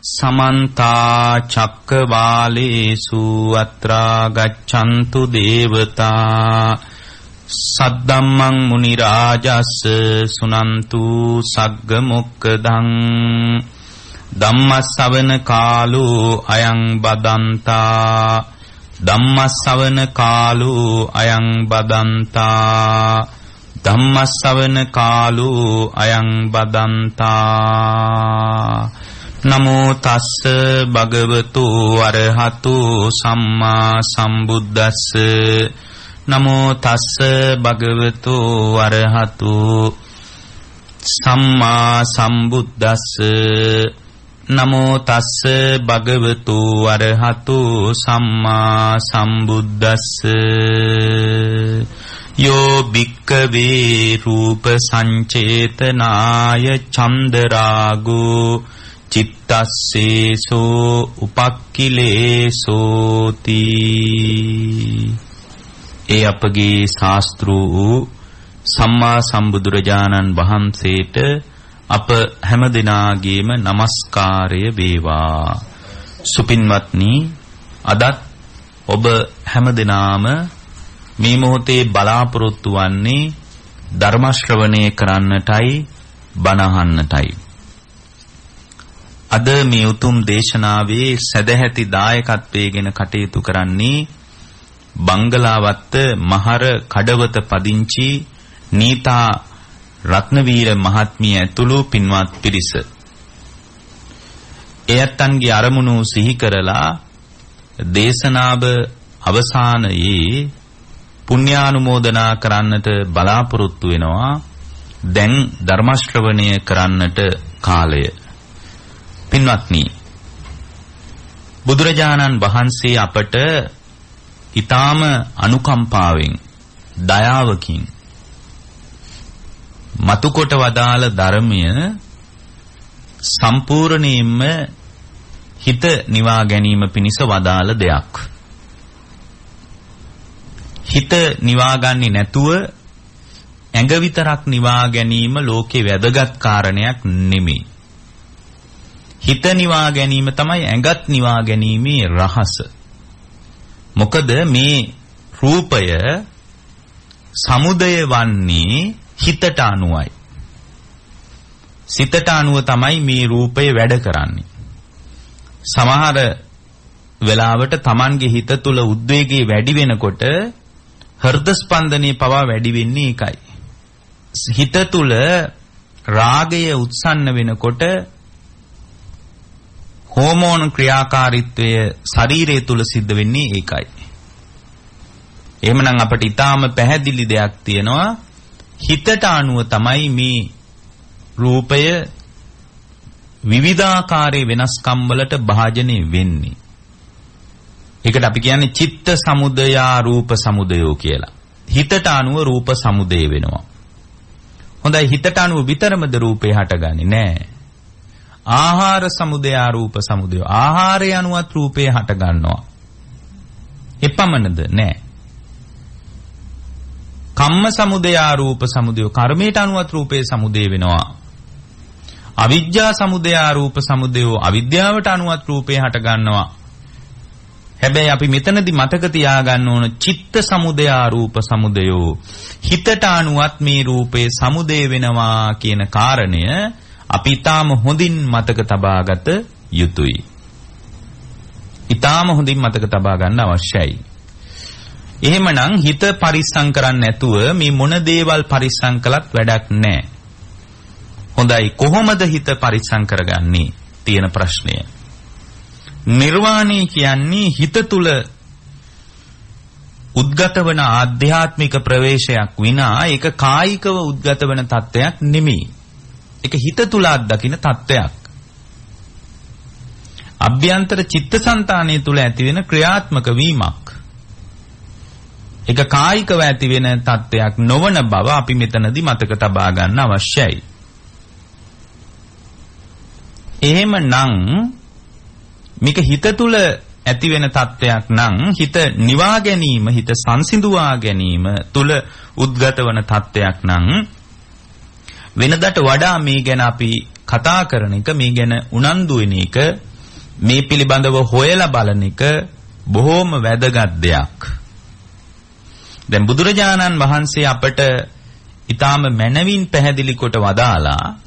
समन्ता चक्रवालेषु अत्रा गच्छन्तु देवता सद्दम्मं मुनिराजस् सुनन्तु सग्गमुक्कदं धम्मश्रवण कालो अयं बदन्ता धम्मश्रवण कालो अयं बदन्ता धम्मश्रवण कालो अयं बदन्ता नमो तस्स भगवतो अरहतो सम्मा सम्बुද්දස්ස नमो तस्स भगवतो अरहतो सम्मा सम्बुද්දස්ස नमो तस्स भगवतो अरहतो सम्मा सम्बुද්දස්ස यो भिक्खवे रूप संचेतनाय चंदरागो चित्तस्सेसो उपक्किलेसोति ඒ අපගේ ශාස්ත්‍රූ සම්මා සම්බුදුරජාණන් වහන්සේට අප හැම දිනාගේම নমස්කාරය වේවා. සුපින්වත්නි, අදත් ඔබ හැම දිනාම මේ මොහොතේ බලාපොරොත්තු වන්නේ ධර්ම ශ්‍රවණය කරන්නටයි බණ අහන්නටයි. අද මේ උතුම් දේශනාවේ සදැහැති දායකත්වයෙන් කටයුතු කරන්නේ බංගලාවත්ත මහර කඩවත පදිංචි නීතා රත්නවීර මහත්මිය ඇතුළු පින්වත් පිරිස. එයත්න්ගේ අරමුණු සිහි කරලා දේශනාව අවසානයේ පුණ්‍යානුමෝදනා කරන්නට බලාපොරොත්තු වෙනවා. දැන් ධර්ම ශ්‍රවණය කරන්නට කාලය. පින්වත්නි, බුදුරජාණන් වහන්සේ අපට ඊටාම අනුකම්පාවෙන් දයාවකින් මතුකොට වදාළ ධර්මය සම්පූර්ණයෙන්ම හිත නිවා ගැනීම පිණිස වදාළ දෙයක්. හිත නිවාගන්නේ නැතුව ඇඟ විතරක් නිවා ගැනීම ලෝකේ වැදගත් කාරණයක් නෙමෙයි. හිත නිවා ගැනීම තමයි ඇඟත් නිවා ගැනීමේ රහස. මොකද මේ රූපය සමුදය වන්නේ හිතට අනුවයි. සිතට අනුව තමයි මේ රූපය වැඩ කරන්නේ. සමහර වෙලාවට Tamanගේ හිත තුල උද්වේගය වැඩි වෙනකොට හෘද ස්පන්දනයේ පවා වැඩි වෙන්නේ ඒකයි. හිත තුල රාගය උත්සන්න වෙනකොට හෝමෝන ක්‍රියාකාරීත්වය ශරීරය තුල සිද්ධ වෙන්නේ ඒකයි. එහෙමනම් අපිට ඊටාම පැහැදිලි දෙයක් තියෙනවා. හිතට අනුව තමයි මේ රූපය විවිධාකාරයේ වෙනස්කම් වලට භාජනය වෙන්නේ. ඒකට අපි කියන්නේ චිත්ත සමුදයා රූප සමුදයෝ කියලා. හිතට අනුව රූප සමුදය වෙනවා. හොඳයි, හිතට අනුව විතරමද රූපේ හටගන්නේ? නෑ. ආහාර සමුදයා රූප සමුදය. ආහාරය අනුවත් රූපේ හට ගන්නවා. එපමණද? නෑ. කම්ම සමුදයා රූප සමුදය. කර්මයට අනුවත් රූපේ සමුදය වෙනවා. අවිජ්ජා සමුදයා රූප සමුදය. අවිද්‍යාවට අනුවත් රූපේ හට ගන්නවා. හැබැයි අපි මෙතනදී මතක තියාගන්න ඕන චිත්ත සමුදයා රූප සමුදයෝ. හිතට අනුවත් මේ රූපේ සමුදය වෙනවා කියන කාරණය අපි ඊටාම හොඳින් මතක තබාගත යුතුයි. ඊටාම හොඳින් මතක තබා ගන්න අවශ්‍යයි. එහෙමනම් හිත පරිස්සම් කරන්නේ නැතුව මේ මොන දේවල් පරිස්සම් කළත් වැඩක් නැහැ. හොඳයි, කොහොමද හිත පරිස්සම් කරගන්නේ? තියෙන ප්‍රශ්නය. නිර්වාණය කියන්නේ හිත තුල උද්ගත වන ආධ්‍යාත්මික ප්‍රවේශයක් විනා ඒක කායිකව උද්ගත වන තත්ත්වයක් නෙමෙයි. ඒක හිත තුල අත්දකින තත්ත්වයක්. අභ්‍යන්තර චිත්තසංතානය තුල ඇති වෙන ක්‍රියාත්මක වීමක්. ඒක කායිකව ඇති වෙන තත්ත්වයක් නොවන බව අපි මෙතනදී මතක තබා ගන්න අවශ්‍යයි. එහෙමනම් මේක හිත තුල ඇති වෙන තත්ත්වයක් නම් හිත නිවා ගැනීම, හිත සංසිඳුවා ගැනීම තුල උද්ගත වන තත්ත්වයක් නම් වෙනදට වඩා මේ ගැන අපි කතා කරන එක, මේ ගැන උනන්දු වෙන එක මේ පිළිබඳව හොයලා බලන එක බොහොම වැදගත් දෙයක්. දැන් බුදුරජාණන් වහන්සේ අපට ඊටාම මනවින් පැහැදිලි කොට වදාලා,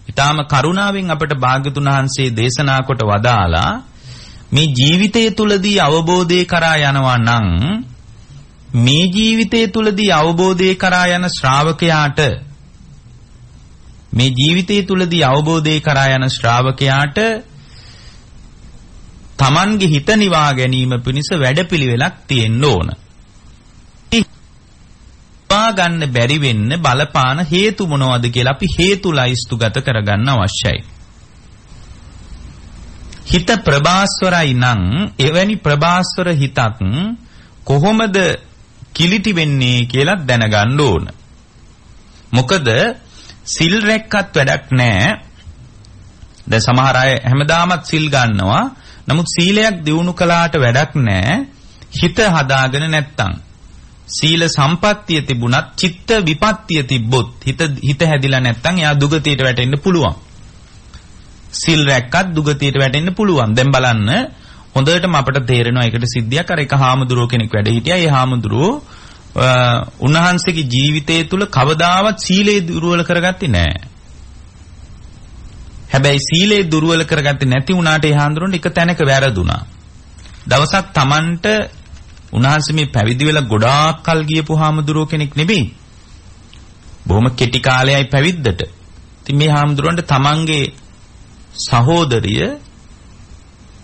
ඊටාම කරුණාවෙන් අපට භාග්‍යතුන් වහන්සේ දේශනා කොට වදාලා, මේ ජීවිතය තුලදී අවබෝධය කරා යනවා නම්, මේ ජීවිතය තුලදී අවබෝධය කරා යන ශ්‍රාවකයාට, මේ ජීවිතය තුලදී අවබෝධය කරා යන ශ්‍රාවකයාට තමන්ගේ හිත නිවා ගැනීම පිණිස වැඩපිළිවෙලක් තියෙන්න ඕන. නිවා ගන්න බැරි වෙන්න බලපාන හේතු මොනවද කියලා අපි හේතු ලයිස්තුගත කරගන්න අවශ්‍යයි. හිත ප්‍රභාස්වරයි නම් එවැනි ප්‍රභාස්වර හිතක් කොහොමද කිලිටි වෙන්නේ කියලා දැනගන්න ඕන. මොකද සිල් රැක්කත් වැඩක් නැහැ. දැන් සමහර අය හැමදාමත් සිල් ගන්නවා. නමුත් සීලයක් දියුණු කළාට වැඩක් නැහැ. හිත හදාගෙන නැත්තම්. සීල සම්පත්තිය තිබුණත් චිත්ත විපත්තිය තිබ්බොත් හිත හැදිලා නැත්තම් එයා දුගතියට වැටෙන්න පුළුවන්. සිල් රැක්කත් දුගතියට වැටෙන්න පුළුවන්. දැන් බලන්න හොඳටම අපට තේරෙනවා ඒකට සිද්ධියක්. අර එක හාමුදුරුවෝ කෙනෙක් වැඩ හිටියා. ඒ හාමුදුරුවෝ උන්වහන්සේගේ ජීවිතය තුළ කවදාවත් සීලය දුර්වල කරගත්තේ නැහැ. හැබැයි සීලය දුර්වල කරගත්තේ නැති වුණාට ඒ හාමුදුරුවන්ට එක තැනක වැරදුනා. දවසක් Tamanට උන්වහන්සේ මේ පැවිදි වෙලා ගොඩාක් කල් ගියපු හාමුදුරුවෝ කෙනෙක් නෙමෙයි. බොහොම කෙටි කාලයයි පැවිද්දට. ඉතින් මේ හාමුදුරුවන්ට Tamanගේ සහෝදරිය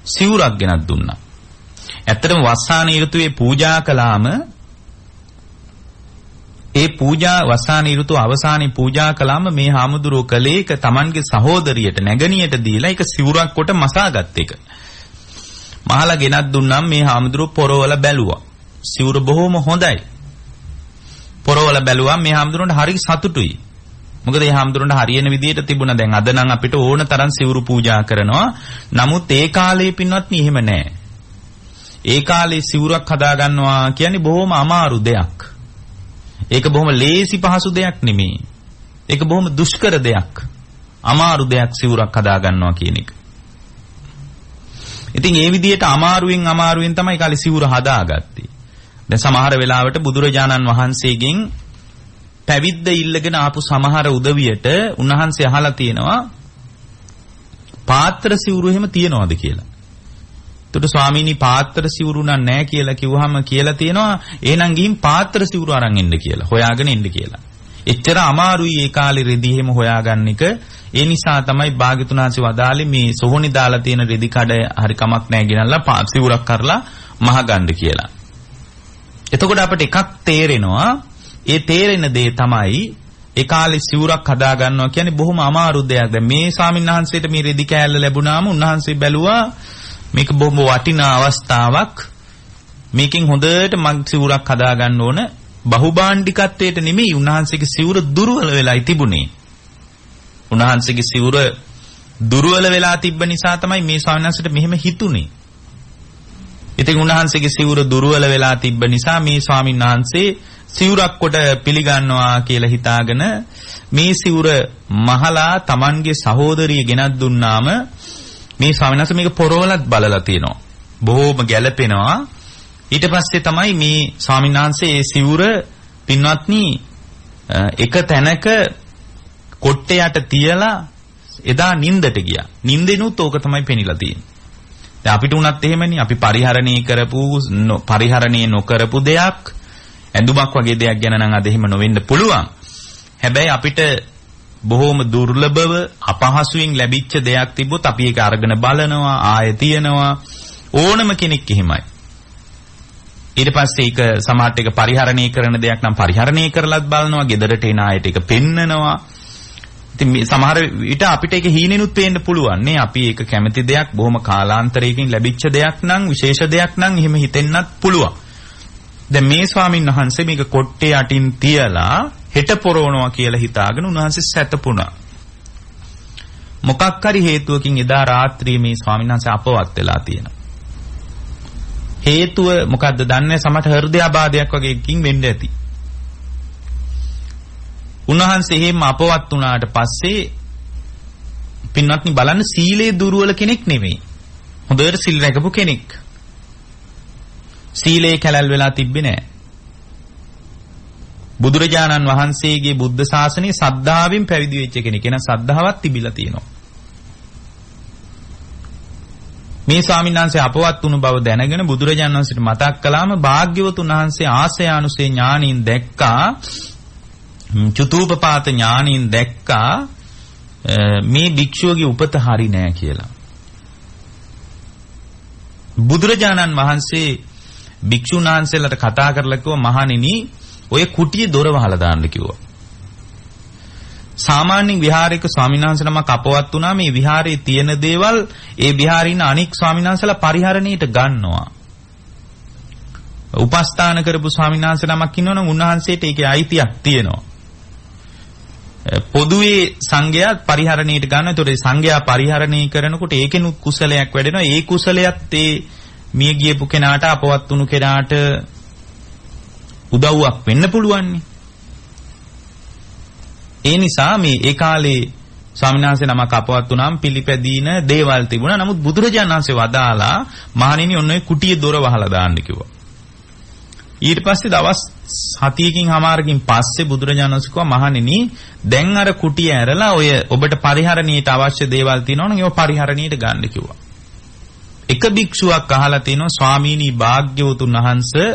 සිවුරක් ගෙනත් දුන්නා. ඇත්තටම වස්සාන ඍතුවේ පූජා කළාම ඒ පූජා වස්සාන ඍතුව අවසානයේ පූජා කළාම මේ හාමුදුරුවෝ කලේ එක Tamanගේ සහෝදරියට නැගණියට දීලා ඒක සිවුරක් කොට මසාගත් එක. මහලා ගෙනත් දුන්නම් මේ හාමුදුරුවෝ පොරවල බැලුවා. සිවුර බොහොම හොඳයි. පොරවල බැලුවා මේ හාමුදුරුවන්ට හරි සතුටුයි. මොකද මේ හාමුදුරුවන්ට හරියන විදියට තිබුණා. දැන් අද නම් අපිට ඕන තරම් සිවුරු පූජා කරනවා. නමුත් ඒ කාලේ පින්වත්නි එහෙම නැහැ. ඒ කාලේ සිවුරක් හදා ගන්නවා කියන්නේ බොහොම අමාරු දෙයක්. ඒක බොහොම ලේසි පහසු දෙයක් නෙමෙයි. ඒක බොහොම දුෂ්කර දෙයක්. අමාරු දෙයක් සිවුරක් හදා ගන්නවා කියන එක. ඉතින් ඒ විදිහට අමාරුවෙන් තමයි කාලේ සිවුර හදාගත්තේ. දැන් සමහර වෙලාවට බුදුරජාණන් වහන්සේගෙන් පැවිද්ද ඉල්ලගෙන ආපු සමහර උදවියට උන්වහන්සේ අහලා තියෙනවා පාත්‍ර සිවුරු එහෙම තියනවද කියලා. එතකොට ස්වාමීනි පාත්‍ර සිවුරු නැහැ කියලා කිව්වහම කියලා තියෙනවා එහෙනම් ගිහින් පාත්‍ර සිවුරු අරන් එන්න කියලා. හොයාගෙන එන්න කියලා. එච්චර අමාරුයි ඒ කාලේ රෙදි එහෙම හොයාගන්න එක. ඒ නිසා තමයි භාග්‍යතුන් වහන්සේ වදාළේ මේ සොහොනි දාලා තියෙන රෙදි කඩ හරි කමක් නැහැ ගෙනල්ලා සිවුරක් කරලා මහගන්න කියලා. එතකොට අපිට එකක් තේරෙනවා. ඒ තේරෙන දේ තමයි ඒ කාලේ සිවුරක් හදා ගන්නවා කියන්නේ බොහොම අමාරු දෙයක්. දැන් මේ ස්වාමීන් වහන්සේට මේ රෙදි කෑල්ල ලැබුණාම උන්වහන්සේ බැලුවා මේක බොහොම වටිනා අවස්ථාවක්. මේකෙන් හොඳට මග් සිවුරක් හදා ගන්න ඕන. බහුභාණ්ඩිකත්වයට නෙමෙයි උන්වහන්සේගේ සිවුර දුර්වල වෙලායි තිබුණේ. උන්වහන්සේගේ සිවුර දුර්වල වෙලා තිබ්බ නිසා තමයි මේ ස්වාමීන් වහන්සේට මෙහෙම හිතුනේ. ඉතින් උන්වහන්සේගේ සිවුර දුර්වල වෙලා තිබ්බ නිසා මේ ස්වාමීන් වහන්සේ සිවුරක් කොට පිළිගන්නවා කියලා හිතාගෙන මේ සිවුර මහලා Tamanගේ සහෝදරිය ගෙනත් දුන්නාම මේ ස්වාමීන් වහන්සේ මේක පොරවලත් බලලා තියෙනවා. බොහොම ගැළපෙනවා. ඊට පස්සේ තමයි මේ ස්වාමීන් වහන්සේ මේ සිවුර පින්වත්නි එක තැනක කොට්ටයට තියලා එදා නින්දට ගියා. නින්දෙනුත් ඕක තමයි පෙනිලා තියෙන්නේ. දැන් අපිට උනත් එහෙමනේ. අපි පරිහරණය නොකරපු දෙයක් ඇඳුමක් වගේ දෙයක් ගැන නම් අද එහෙම නොවෙන්න පුළුවන්. හැබැයි අපිට බොහොම දුර්ලභව අපහසුයෙන් ලැබිච්ච දෙයක් තිබ්බොත් අපි ඒක අරගෙන බලනවා, ආයෙ තියනවා. ඕනම කෙනෙක් එහෙමයි. ඊට පස්සේ ඒක සමහරට ඒක පරිහරණය කරන දෙයක් නම් පරිහරණය කරලත් බලනවා. ගෙදරට එන ආයෙත් ඒක පෙන්නනවා. ඉතින් මේ සමහර විට අපිට ඒක හීනෙනුත් පේන්න පුළුවන් නේ. අපි ඒක කැමති දෙයක්, බොහොම කාලාන්තරයකින් ලැබිච්ච දෙයක් නම්, විශේෂ දෙයක් නම් එහෙම හිතෙන්නත් පුළුවන්. දැන් මේ ස්වාමීන් වහන්සේ මේක කොට්ටේ යටින් තියලා හෙට පොරවනවා කියලා හිතාගෙන උන්වහන්සේ සැතපුණා. මොකක් හරි හේතුවකින් එදා රාත්‍රියේ මේ ස්වාමීන් වහන්සේ අපවත් වෙලා තියෙනවා. හේතුව මොකද්ද දන්නේ? සමහර හෘදයාබාධයක් වගේ එකකින් වෙන්න ඇති. උන්වහන්සේ එහෙම අපවත් වුණාට පස්සේ පින්වත්නි බලන්න සීලේ දුර්වල කෙනෙක් නෙමෙයි. හොඳට සිල් රැකපු කෙනෙක්. සීලේ කැලල් වෙලා තිබ්බේ නැහැ. බුදුරජාණන් වහන්සේගේ බුද්ධ ශාසනයේ සද්ධාවෙන් පැවිදි වෙච්ච කෙනෙක්. එන සද්ධාවක් තිබිලා තියෙනවා. මේ ස්වාමීන් වහන්සේ අපවත් වුණු බව දැනගෙන බුදුරජාණන් වහන්සේට මතක් කළාම භාග්‍යවතුන් වහන්සේ ආශ්‍රයානුසේ ඥානින් දැක්කා, චුතූපපාත ඥානින් දැක්කා මේ භික්ෂුවගේ උපත හරි නෑ කියලා. බුදුරජාණන් වහන්සේ භික්ෂුන් වහන්සේලාට කතා කරලා කිව්වා, මහණෙනි ඔය කුටියේ දොර වහලා දාන්න කිව්වා. සාමාන්‍ය විහාරයක ස්වාමීන් වහන්සේ නමක් අපවත් වුණා. මේ විහාරයේ තියෙන දේවල් ඒ විහාරේ ඉන්න අනික් ස්වාමීන් වහන්සේලා පරිහරණයට ගන්නවා. උපස්ථාන කරපු ස්වාමීන් වහන්සේ නමක් ඉන්නවනම් උන්වහන්සේට ඒකේ අයිතියක් තියෙනවා. පොදුවේ සංඝයා පරිහරණයට ගන්න. ඒතකොට සංඝයා පරිහරණය කරනකොට ඒකෙනුත් කුසලයක් වැඩෙනවා. ඒ කුසලයත් ඒ මිය ගියපු කෙනාට අපවත් වුණු කෙනාට උදව්වක් වෙන්න පුළුවන්. ඒ නිසා මේ ඒ කාලේ ස්වාමීන් වහන්සේ නමක් අපවත් වුණාම පිළිපැදීන දේවල් තිබුණා. නමුත් බුදුරජාණන් වහන්සේ වදාලා මහණෙනි ඔන්න ඔය කුටියේ දොර වහලා දාන්න කිව්වා. ඊට පස්සේ දවස් 7කින් හමාරකින් පස්සේ බුදුරජාණන් වහන්සේ කිව්වා, මහණෙනි දැන් අර කුටිය ඇරලා ඔය ඔබට පරිහරණයට අවශ්‍ය දේවල් තියෙනවා නම් ඒව පරිහරණයට ගන්න කිව්වා. එක භික්ෂුවක් අහලා තිනවා, ස්වාමීනි භාග්‍යවතුන් වහන්සේ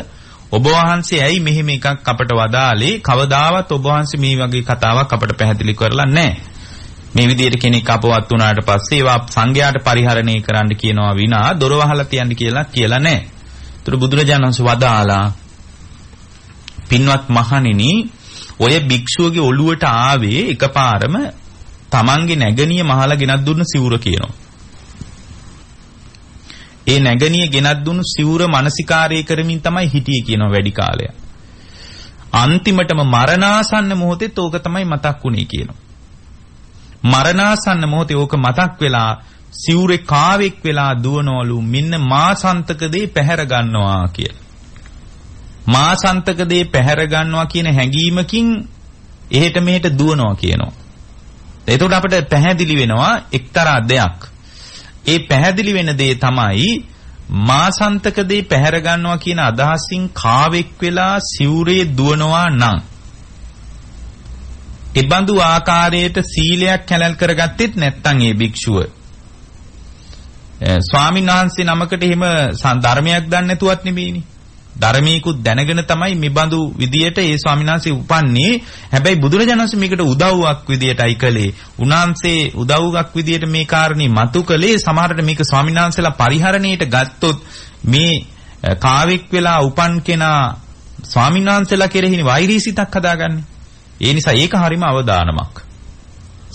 ඔබ වහන්සේ ඇයි මෙහෙම එකක් අපට වදාලේ? කවදාවත් ඔබ වහන්සේ මේ වගේ කතාවක් අපට පැහැදිලි කරලා නැහැ. මේ විදිහට කෙනෙක් අපවත් වුණාට පස්සේ ඒවා සංඝයාට පරිහරණය කරන්න කියනවා විනා දොර වහලා තියන්න කියලා නැහැ. ඒතර බුදුරජාණන් වහන්සේ වදාලා, පින්වත් මහණෙනි ඔය භික්ෂුවගේ ඔළුවට ආවේ එකපාරම තමන්ගේ නැගණිය මහලා ගෙනත් දුන්න සිවුර කියනවා. ඒ නැගණිය ගෙනත් දුන්නු සිවුර මානසිකාරය කරමින් තමයි හිටියේ කියනවා වැඩි කාලයක්. අන්තිමටම මරණාසන්න මොහොතේ ඕක තමයි මතක් වුණේ කියනවා. මරණාසන්න මොහොතේ ඕක මතක් වෙලා සිවුරේ කාවෙක් වෙලා දුවනවලු, මෙන්න මාසන්තක දේ පැහැර ගන්නවා කියලා. මාසන්තක දේ පැහැර ගන්නවා කියන හැඟීමකින් එහෙට මෙහෙට දුවනවා කියනවා. එතකොට අපිට පැහැදිලි වෙනවා එක්තරා දෙයක්. ඒ පැහැදිලි වෙන දේ තමයි මාසන්තක දේ පැහැර ගන්නවා කියන අදහසින් කාවෙක් වෙලා සිවුරේ දුවනවා නම් ඒ බඳු ආකාරයට සීලයක් කැලල් කරගත්තෙත් නැත්නම් ඒ භික්ෂුව ස්වාමීන් වහන්සේ නමකට එහෙම ධර්මයක් දන්නේ නැතුවත් නෙමෙයිනේ. ධර්මීකුත් දැනගෙන තමයි මේ බඳු විදියට ඒ ස්වාමීන් වහන්සේ උපන්නේ. හැබැයි බුදුරජාණන් වහන්සේ මේකට උදව්වක් විදියටයි කළේ. උන්වහන්සේ උදව්වක් විදියට මේ කාරණේ මතු කළේ. සමහරට මේක ස්වාමීන් වහන්සේලා පරිහරණයට ගත්තොත් මේ කාවෙක් වෙලා උපන් කෙනා ස්වාමීන් වහන්සේලා කෙරෙහි වෛරී සිතක් හදාගන්නේ. ඒ නිසා ඒක හරිම අවදානමක්.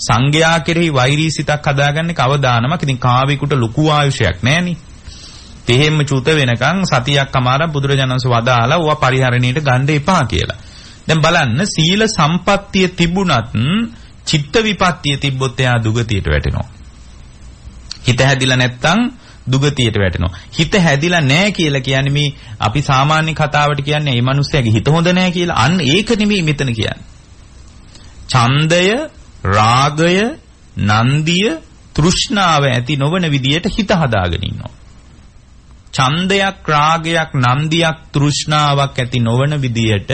සංඝයා කෙරෙහි වෛරී සිතක් හදාගන්නේ අවදානමක්. ඉතින් කාවෙකුට ලොකු ආයුෂයක් නැහෙනි. තෙහෙම්ම චුත වෙනකන් සතියක් අමාරක් බුදුරජාණන් වහන්සේ වදාලා ඕවා පරිහරණයට ගන්න එපා කියලා. දැන් බලන්න සීල සම්පත්තිය තිබුණත් චිත්ත විපත්තිය තිබ්බොත් එයා දුගතියට වැටෙනවා. හිත හැදිලා නැත්තම් දුගතියට වැටෙනවා. හිත හැදිලා නැහැ කියලා කියන්නේ මේ අපි සාමාන්‍ය කතාවට කියන්නේ මේ මිනිස්සයාගේ හිත හොඳ නැහැ කියලා. අන්න ඒක නෙමෙයි මෙතන කියන්නේ. ඡන්දය, රාගය, නන්දිය, තෘෂ්ණාව ඇති නොවන විදියට හිත හදාගෙන ඉන්නවා. ඡන්දයක්, රාගයක්, නන්දියක්, තෘෂ්ණාවක් ඇති නොවන විදියට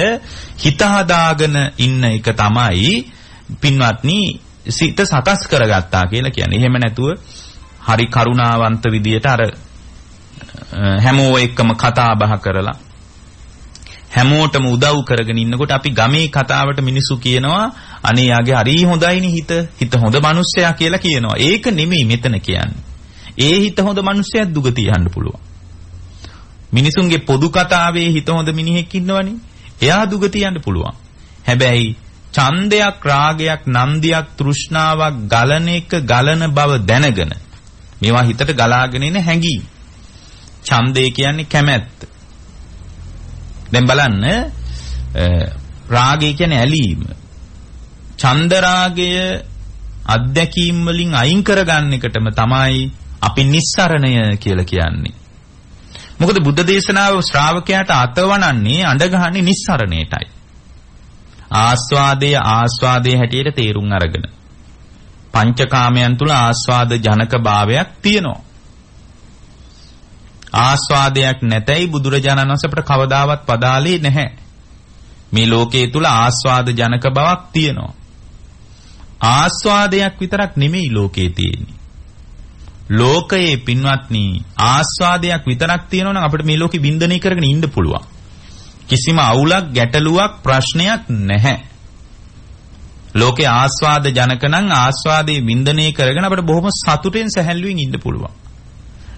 හිත හදාගෙන ඉන්න එක තමයි පින්වත්නි සිත සකස් කරගත්තා කියලා කියන්නේ. එහෙම නැතුව හරි කරුණාවන්ත විදියට අර හැමෝ එක්කම කතා බහ කරලා හැමෝටම උදව් කරගෙන ඉන්නකොට අපි ගමේ කතාවට මිනිස්සු කියනවා අනේ යාගේ හරි හොඳයිනේ හිත හොඳ මිනිස්සයා කියලා කියනවා. ඒක නෙමෙයි මෙතන කියන්නේ. ඒ හිත හොඳ මිනිස්සයා දුගතිය යන්න පුළුවන්. මිනිසුන්ගේ පොදු කතාවේ හිත හොඳ මිනිහෙක් ඉන්නවනේ. එයා දුගතිය යන්න පුළුවන්. හැබැයි ඡන්දයක්, රාගයක්, නන්දියක්, තෘෂ්ණාවක් ගලන බව දැනගෙන මේවා හිතට ගලාගෙන එන හැඟීම්. ඡන්දය කියන්නේ කැමැත්ත. දැන් බලන්න රාගය කියන්නේ ඇලීම. ඡන්ද රාගය අධ්‍යක්ීම් වලින් අයින් කරගන්න එකටම තමයි අපි නිස්සරණය කියලා කියන්නේ. මොකද බුද්ධ දේශනාව ශ්‍රාවකයාට අතවනන්නේ අඬගහන්නේ නිස්සරණයටයි. ආස්වාදයේ හැටියට තේරුම් අරගෙන. පංචකාමයන් තුල ආස්වාද ජනක භාවයක් තියෙනවා. ආස්වාදයක් නැතයි බුදුරජාණන් වහන්සේ අපට කවදාවත් පදාලේ නැහැ. මේ ලෝකයේ තුල ආස්වාද ජනක බවක් තියෙනවා. ආස්වාදයක් විතරක් නෙමෙයි ලෝකයේ තියෙන්නේ. ලෝකයේ පින්වත්නි ආස්වාදයක් විතරක් තියෙනවා නම් අපිට මේ ලෝකෙ වින්දනය කරගෙන ඉන්න පුළුවන්. කිසිම අවුලක් ගැටලුවක් ප්‍රශ්නයක් නැහැ. ලෝකේ ආස්වාද ජනක නම් ආස්වාදේ වින්දනය කරගෙන අපිට බොහොම සතුටෙන් සැහැල්ලුවෙන් ඉන්න පුළුවන්.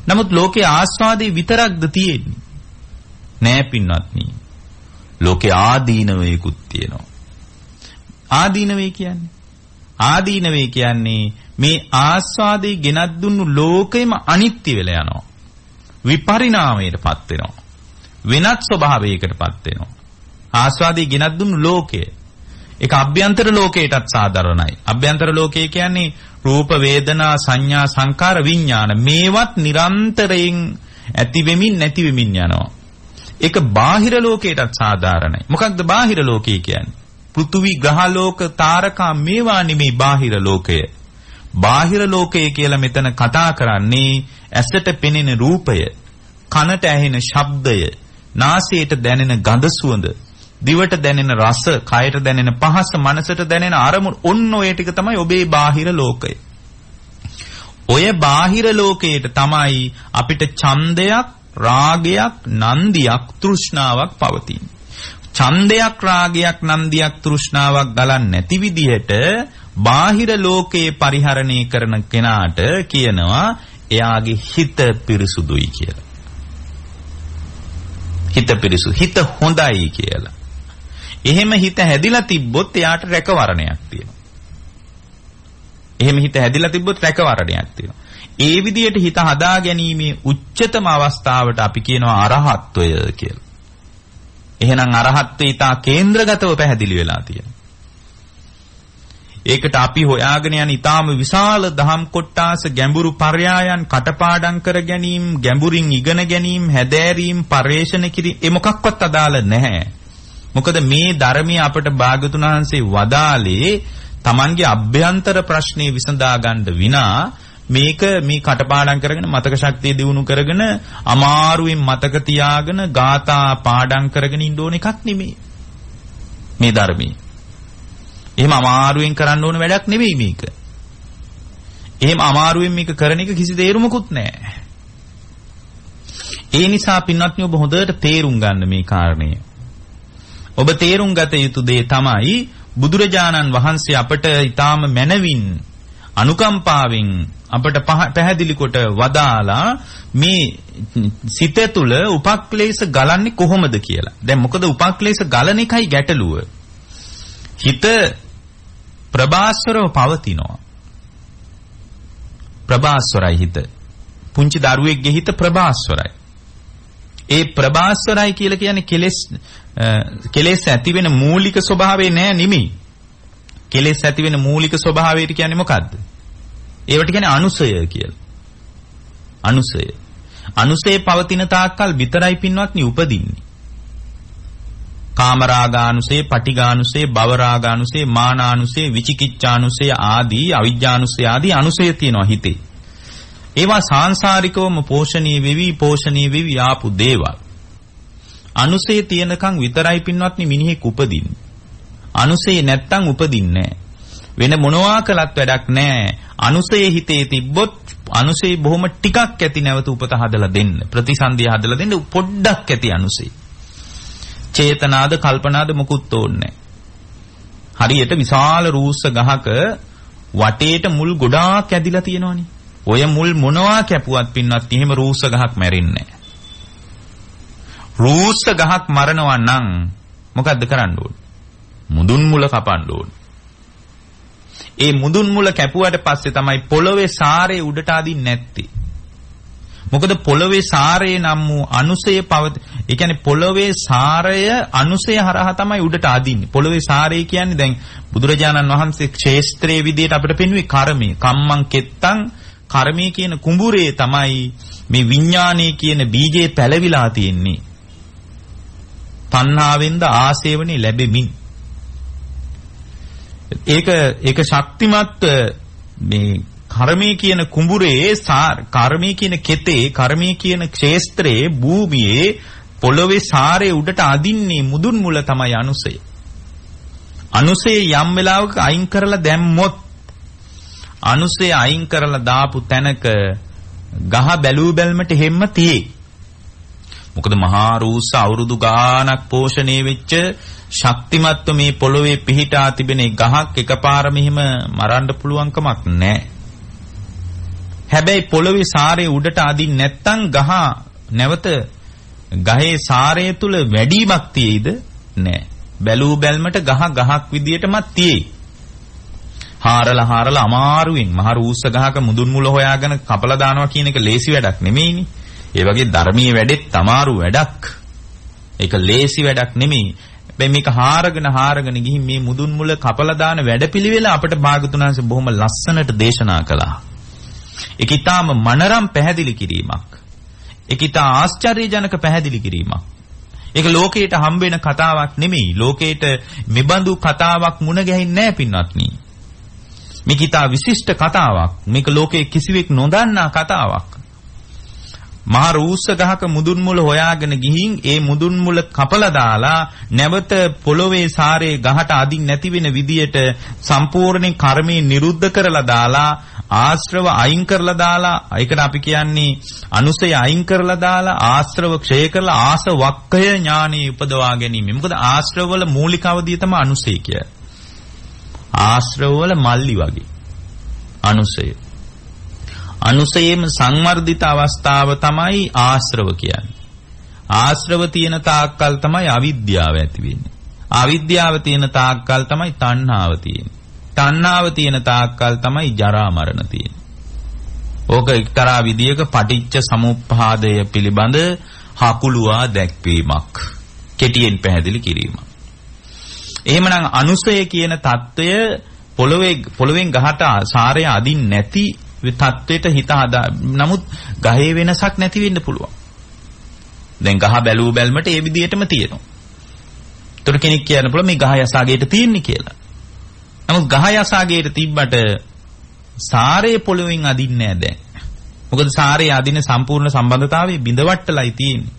නමුත් ලෝකේ ආස්වාදේ විතරක්ද තියෙන්නේ? නෑ පින්වත්නි. ලෝකේ ආදීනවයකුත් තියෙනවා. ආදීනවේ කියන්නේ මේ ආස්වාදේ ගෙනත් දුන්නු ලෝකෙම අනිත්‍ය වෙලා යනවා. විපරිණාමයටපත් වෙනවා. වෙනත් ස්වභාවයකටපත් වෙනවා. ආස්වාදේ ගෙනත් දුන්නු ලෝකය. ඒක අභ්‍යන්තර ලෝකයටත් සාධාරණයි. අභ්‍යන්තර ලෝකය කියන්නේ රූප, වේදනා, සංඥා, සංකාර, විඥාන මේවත් නිරන්තරයෙන් ඇති වෙමින් නැති වෙමින් යනවා. ඒක බාහිර ලෝකයටත් සාධාරණයි. මොකක්ද බාහිර ලෝකය කියන්නේ? පෘථුවි, ග්‍රහ ලෝක, තාරකා මේවා නෙමේ බාහිර ලෝකය. බාහිර ලෝකය කියලා මෙතන කතා කරන්නේ ඇසට පෙනෙන රූපය, කනට ඇහෙන ශබ්දය, නාසයට දැනෙන ගඳ සුවඳ, දිවට දැනෙන රස, කයට දැනෙන පහස, මනසට දැනෙන අරමුණු. ඔන්න ඔය ටික තමයි ඔබේ බාහිර ලෝකය. ඔය බාහිර ලෝකයට තමයි අපිට ඡන්දයක්, රාගයක්, නන්දියක්, තෘෂ්ණාවක් පවතින්නේ. ඡන්දයක්, රාගයක්, නන්දියක්, තෘෂ්ණාවක් ගලන්නේ නැති විදිහට බාහිර ලෝකේ පරිහරණය කරන කෙනාට කියනවා එයාගේ හිත පිරිසුදුයි කියලා. හිත පිරිසුදු, හිත හොඳයි කියලා. එහෙම හිත හැදිලා තිබ්බොත් එයාට රැකවරණයක් තියෙනවා. ඒ විදිහට හිත හදා ගැනීමේ උච්චතම අවස්ථාවට අපි කියනවා අරහත්ත්වය කියලා. එහෙනම් අරහත්ත්වය ඊට කේන්ද්‍රගතව පැහැදිලි වෙලා තියෙනවා. ඒකට අපි හොයාගෙන යන ඊටාම විශාල දහම් කොටාස, ගැඹුරු පර්යායන් කටපාඩම් කර ගැනීම, ගැඹුරින් ඉගෙන ගැනීම, හැදෑරීම්, පරේෂණ කිරීම ඒ මොකක්වත් අදාළ නැහැ. මොකද මේ ධර්මයේ අපට භාග්‍යතුන් වහන්සේ වදාලේ Tamanගේ අභ්‍යන්තර ප්‍රශ්නේ විසඳා ගන්න විනා මේක මේ කටපාඩම් කරගෙන මතක ශක්තිය දියුණු කරගෙන අමාරුවෙන් මතක තියාගෙන ගාථා පාඩම් කරගෙන ඉන්න ඕන එකක් නෙමෙයි මේ ධර්මයේ. එහෙම අමාරුවෙන් කරන්න ඕන වැඩක් නෙමෙයි මේක. එහෙම අමාරුවෙන් මේක කරන එක කිසි තේරුමකුත් නැහැ. ඒ නිසා පින්වත්නි ඔබ හොඳට තේරුම් ගන්න මේ කාරණය. ඔබ තේරුම් ගත යුතු දේ තමයි බුදුරජාණන් වහන්සේ අපට ඊටාම මැනවින් අනුකම්පාවෙන් අපට පැහැදිලි කොට වදාලා මේ සිත තුළ උපක්ලේශ ගලන්නේ කොහොමද කියලා. දැන් මොකද උපක්ලේශ ගලන එකයි ගැටලුව. හිත ප්‍රභාස්වරව පවතිනවා. ප්‍රභාස්වරයි හිත. පුංචි දරුවෙක්ගේ හිත ප්‍රභාස්වරයි. ඒ ප්‍රභාස්වරයි කියලා කියන්නේ කෙලෙස් ඇති වෙන මූලික ස්වභාවය නෑ නෙමෙයි. කෙලෙස් ඇති වෙන මූලික ස්වභාවයට කියන්නේ මොකද්ද? ඒවට කියන්නේ අනුසය කියලා. අනුසය. අනුසය පවතින තාක්කල් විතරයි පින්වත්නි උපදින්නේ. කාමරාගානුසය, පටිඝානුසය, භවරාගානුසය, මානානුසය, විචිකිච්ඡානුසය ආදී අවිජ්ජානුසය ආදී අනුසය තියෙනවා හිතේ. ඒවා සාංශාරිකවම පෝෂණීය වෙවි ආපු දේවල්. අනුසය තියෙනකන් විතරයි පින්වත්නි මිනිහෙක් උපදින්නේ. අනුසය නැත්තම් උපදින්නේ නැහැ. වෙන මොනවා කළත් වැඩක් නැහැ. අනුසය හිතේ තිබ්බොත් අනුසය බොහොම ටිකක් ඇති නැවත උපත හදලා දෙන්න. ප්‍රතිසන්දිය හදලා දෙන්න පොඩ්ඩක් ඇති අනුසය. චේතනාද කල්පනාද මොකුත් ඕනේ නැහැ. හරියට විශාල රූස්ස ගහක වටේට මුල් ගොඩාක් ඇදිලා තියෙනවනේ. ඔය මුල් මොනවා කැපුවත් පින්නත් එහෙම රූස්ස ගහක් මැරෙන්නේ නැහැ. රූස්ස ගහක් මරනවා නම් මොකද්ද කරන්න ඕනේ? මුදුන් මුල කපන්න ඕනේ. ඒ මුදුන් මුල කැපුවට පස්සේ තමයි පොළවේ සාරය උඩට අදින්නේ නැත්තේ. මොකද පොළවේ සාරය නම් වූ අනුසය ඒ කියන්නේ පොළවේ සාරය අනුසය හරහා තමයි උඩට අදින්නේ. පොළවේ සාරය කියන්නේ දැන් බුදුරජාණන් වහන්සේ ක්ෂේත්‍රයේ විදියට අපිට පෙන්වුවේ කර්මය. කම්මං කෙත්තං කර්මය කියන කුඹුරේ තමයි මේ විඥානයේ කියන බීජේ පැලවිලා තියෙන්නේ. තණ්හාවෙන්ද ආසේවනේ ලැබෙමින්. ඒක ශක්තිමත් මේ කර්මයේ කියන කුඹුරේ කර්මයේ කියන කෙතේ කර්මයේ කියන ක්ෂේත්‍රයේ භූමියේ පොළොවේ සාරේ උඩට අදින්නේ මුදුන් මුල තමයි අනුසය. අනුසය යම් වෙලාවක අයින් කරලා දැම්මොත් අනුසය අයින් කරලා දාපු තැනක ගහ බැලූ බැල්මට හැම්ම තියේ. මොකද මහා රූස්ස අවුරුදු ගාණක් පෝෂණය වෙච්ච ශක්තිමත්ව මේ පොළොවේ පිහිටා තිබෙන ගහක් එකපාර මෙහිම මරන්න පුළුවන් කමක් නැහැ. හැබැයි පොළොවේ සාරේ උඩට අදින් නැත්තම් ගහ නැවත ගහේ සාරය තුල වැඩිමක් තියෙයිද? නැහැ. බැලූ බැල්මට ගහක් විදියටමත් තියෙයි. හාරලා අමාරුවෙන් මහ රූස්ස ගහක මුදුන් මුල හොයාගෙන කපලා දානවා කියන එක ලේසි වැඩක් නෙමෙයිනේ. ඒ වගේ ධර්මීය වැඩෙත් අමාරු වැඩක්. ඒක ලේසි වැඩක් නෙමෙයි. හැබැයි මේක හාරගෙන ගිහින් මේ මුදුන් මුල කපලා දාන වැඩපිළිවෙල අපිට භාගතුන් වහන්සේ බොහොම ලස්සනට දේශනා කළා. ඒක ඊටාම මනරම් පැහැදිලි කිරීමක්. ඒක ඊටා ආශ්චර්යජනක පැහැදිලි කිරීමක්. ඒක ලෝකයට හම්බ වෙන කතාවක් නෙමෙයි. ලෝකයට මෙබඳු කතාවක් මුණ ගැහින්නේ නැහැ පින්වත්නි. මේක ඊටා විශිෂ්ට කතාවක්. මේක ලෝකයේ කිසිවෙක් නොදන්නා කතාවක්. මහ රූස්ස ගහක මුදුන් මුල හොයාගෙන ගිහින් ඒ මුදුන් මුල කපලා දාලා නැවත පොළොවේ සාරේ ගහට අදින් නැති වෙන විදියට සම්පූර්ණයෙන් කර්මයේ නිරුද්ධ කරලා දාලා ආශ්‍රව අයින් කරලා දාලා ඒකට අපි කියන්නේ අනුසය අයින් කරලා දාලා ආශ්‍රව ක්ෂය කරලා ආසවක්ඛය ඥානෙ උපදවා ගැනීම. මොකද ආශ්‍රව වල මූලික අවධිය තමයි අනුසය කියන්නේ. ආශ්‍රව වල මල්ලි වගේ අනුසය. අනුසයේම සංවර්ධිත අවස්ථාව තමයි ආශ්‍රව කියන්නේ. ආශ්‍රව තියෙන තාක්කල් තමයි අවිද්‍යාව ඇති වෙන්නේ. අවිද්‍යාව තියෙන තාක්කල් තමයි තණ්හාව තියෙන්නේ. තණ්හාව තියෙන තාක්කල් තමයි ජරා මරණ තියෙන්නේ. ඕක එක්තරා විදියක පටිච්ච සමුප්පාදය පිළිබඳ හකුලුවා දැක්වීමක්. කෙටියෙන් පැහැදිලි කිරීමක්. එහෙමනම් අනුසය කියන தত্ত্বය පොළොවෙන් ගහට සාරය අදින් නැති තත්වයට හිත හදා. නමුත් ගහේ වෙනසක් නැති වෙන්න පුළුවන්. දැන් ගහ බැලූ බැල්මට ඒ විදිහටම තියෙනවා. ඒතර කෙනෙක් කියන්න පුළුවන් මේ ගහ යසාගේට තියෙන්නේ කියලා. නමුත් ගහ යසාගේට තිබ්බට සාරේ පොළොවෙන් අදින්නේ නැහැ දැන්. මොකද සාරේ අදින සම්පූර්ණ සම්බන්ධතාවයේ බිඳවට්ටලයි තියෙන්නේ.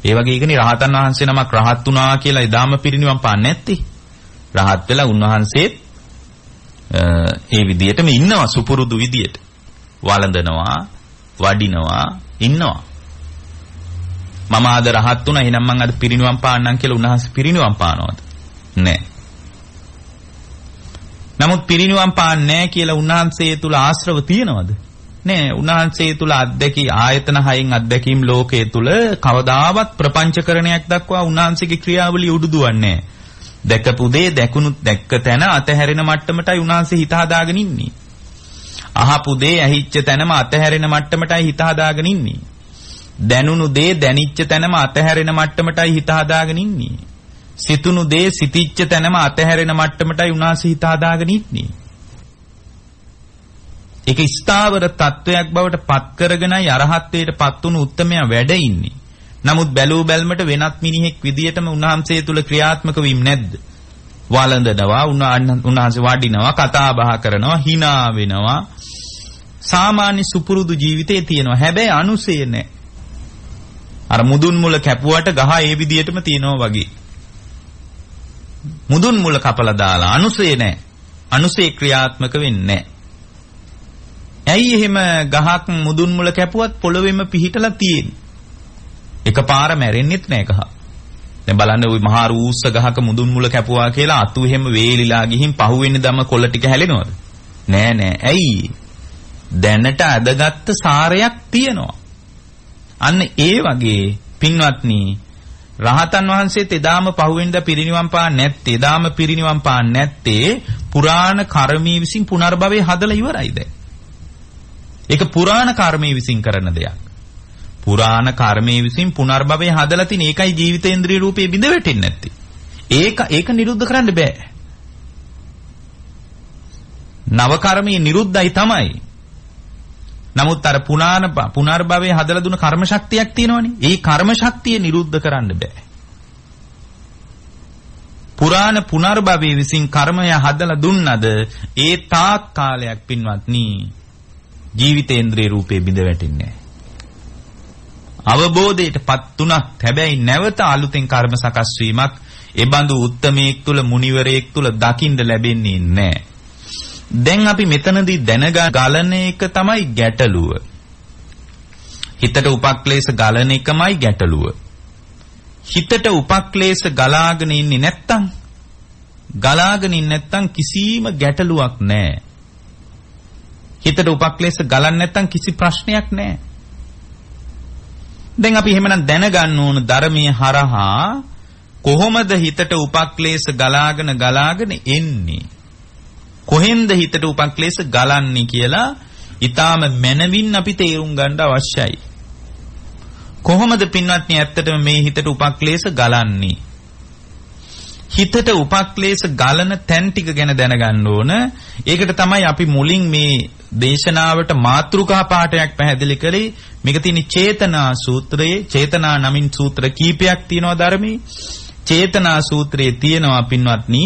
ඒ වගේ එකනේ රහතන් වහන්සේ නමක් රහත් වුණා කියලා එදාම පිරිනිවන් පාන්නේ නැත්තේ. රහත් වෙලා උන්වහන්සේත් ඒ විදියටම ඉන්නවා සුපුරුදු විදියට. වළඳනවා, වඩිනවා, ඉන්නවා. මම ආද රහත් වුණා එහෙනම් මං අද පිරිනිවන් පාන්නම් කියලා උන්වහන්සේ පිරිනිවන් පානවද? නැහැ. නමුත් පිරිනිවන් පාන්නේ නැහැ කියලා උන්වහන්සේ තුල ආශ්‍රව තියනවද? නැහැ. උන්වහන්සේ තුල ආයතන හයෙන් අත්දැකීම් ලෝකයේ තුල කවදාවත් ප්‍රපංචකරණයක් දක්වා උන්වහන්සේගේ ක්‍රියාවලිය උඩුදුවන්නේ නැහැ. දැකපු දේ දැකුණුත් දැක්ක තැන අතහැරෙන මට්ටමටයි උන්වහන්සේ හිත හදාගෙන ඉන්නේ. අහපු දේ ඇහිච්ච තැනම අතහැරෙන මට්ටමටයි හිත හදාගෙන ඉන්නේ. දැනුණු දේ දැනිච්ච තැනම අතහැරෙන මට්ටමටයි හිත හදාගෙන ඉන්නේ. සිතුණු දේ සිතිච්ච තැනම අතහැරෙන මට්ටමටයි උන්වහන්සේ හිත හදාගෙන ඉන්නේ. ඒක ස්ථාවර තත්වයක් බවට පත් කරගෙනයි අරහත්ත්වයට පත් වුණු උත්තමයා වැඩ ඉන්නේ. නමුත් බැලූ බැල්මට වෙනත් මිනිහෙක් විදියටම උන්වහන්සේ තුල ක්‍රියාත්මක වීම නැද්ද? වළඳනවා, උන්වහන්සේ වඩිනවා, කතා බහ කරනවා, hina වෙනවා. සාමාන්‍ය සුපුරුදු ජීවිතේ තියෙනවා. හැබැයි අනුසය නැහැ. අර මුදුන් මුල කැපුවට ගහ ඒ විදියටම තියෙනවා වගේ. මුදුන් මුල කපලා දාලා අනුසය නැහැ. අනුසය ක්‍රියාත්මක වෙන්නේ නැහැ. ඇයි එහෙම ගහක් මුදුන් මුල කැපුවත් පොළොවේම පිහිටලා තියෙන්නේ? එකපාර මැරෙන්නෙත් නෑ ගහ. දැන් බලන්න ওই මහා රූස්ස ගහක මුදුන් මුල කැපුවා කියලා අතු එහෙම වේලිලා ගිහින් පහුවෙන්නේ දම කොළ ටික හැලෙනවද? නෑ. ඇයි? දැනට අදගත්ත සාරයක් තියෙනවා. අන්න ඒ වගේ පින්වත්නි රහතන් වහන්සේත් එදාම පහුවෙන්ද පිරිනිවන් පාන්නේ නැත්තේ පුරාණ කර්මී විසින් පුනර්භවයේ හදලා ඉවරයි දැන්. ඒක පුරාණ කර්මී විසින් කරන දෙයක්. පුරාණ කර්මයේ විසින් පුනර්භවය හදලා තින ඒකයි ජීවිතේන්ද්‍රිය රූපේ බිඳ වැටෙන්නේ නැත්තේ. ඒක නිරුද්ධ කරන්න බෑ. නව කර්මයේ නිරුද්ධයි තමයි. නමුත් අර පුනර්භවය හදලා දුන කර්ම ශක්තියක් තියෙනවනේ. ඒ කර්ම ශක්තිය නිරුද්ධ කරන්න බෑ. පුරාණ පුනර්භවයේ විසින් කර්මය හදලා දුන්නද ඒ තාක් කාලයක් පින්වත්නි ජීවිතේන්ද්‍රිය රූපේ බිඳ වැටෙන්නේ නැහැ. අවබෝධයටපත් තුනක් හැබැයි නැවත අලුතෙන් කර්ම සකස් වීමක් ඒ බඳු උත්තමයෙක් තුල මුනිවරයෙක් තුල දකින්න ලැබෙන්නේ නැහැ. දැන් අපි මෙතනදී දැනගලන එක තමයි ගැටලුව. හිතට උපක්ලේශ ගලන එකමයි ගැටලුව. හිතට උපක්ලේශ ගලාගෙන ඉන්නේ නැත්තම් කිසිම ගැටලුවක් නැහැ. හිතට උපක්ලේශ ගලන්නේ නැත්තම් කිසි ප්‍රශ්නයක් නැහැ. දැන් අපි එහෙමනම් දැනගන්න ඕන ධර්මයේ හරහා කොහොමද හිතට උපක්ලේශ ගලාගෙන එන්නේ? කොහෙන්ද හිතට උපක්ලේශ ගලන්නේ කියලා ඊටාම මනවින් අපි තේරුම් ගන්න අවශ්‍යයි. කොහොමද පින්වත්නි ඇත්තටම මේ හිතට උපක්ලේශ ගලන්නේ? හිතට උපක්ලේශ ගලන තැන් ටික ගැන දැනගන්න ඕන. ඒකට තමයි අපි මුලින් මේ දේශනාවට මාතෘකා පාඩයක් පැහැදිලි කළේ. මේක තියෙන චේතනා සූත්‍රයේ චේතනා නමින් සූත්‍ර කීපයක් තියෙනවා ධර්මයේ. චේතනා සූත්‍රයේ තියෙනවා පින්වත්නි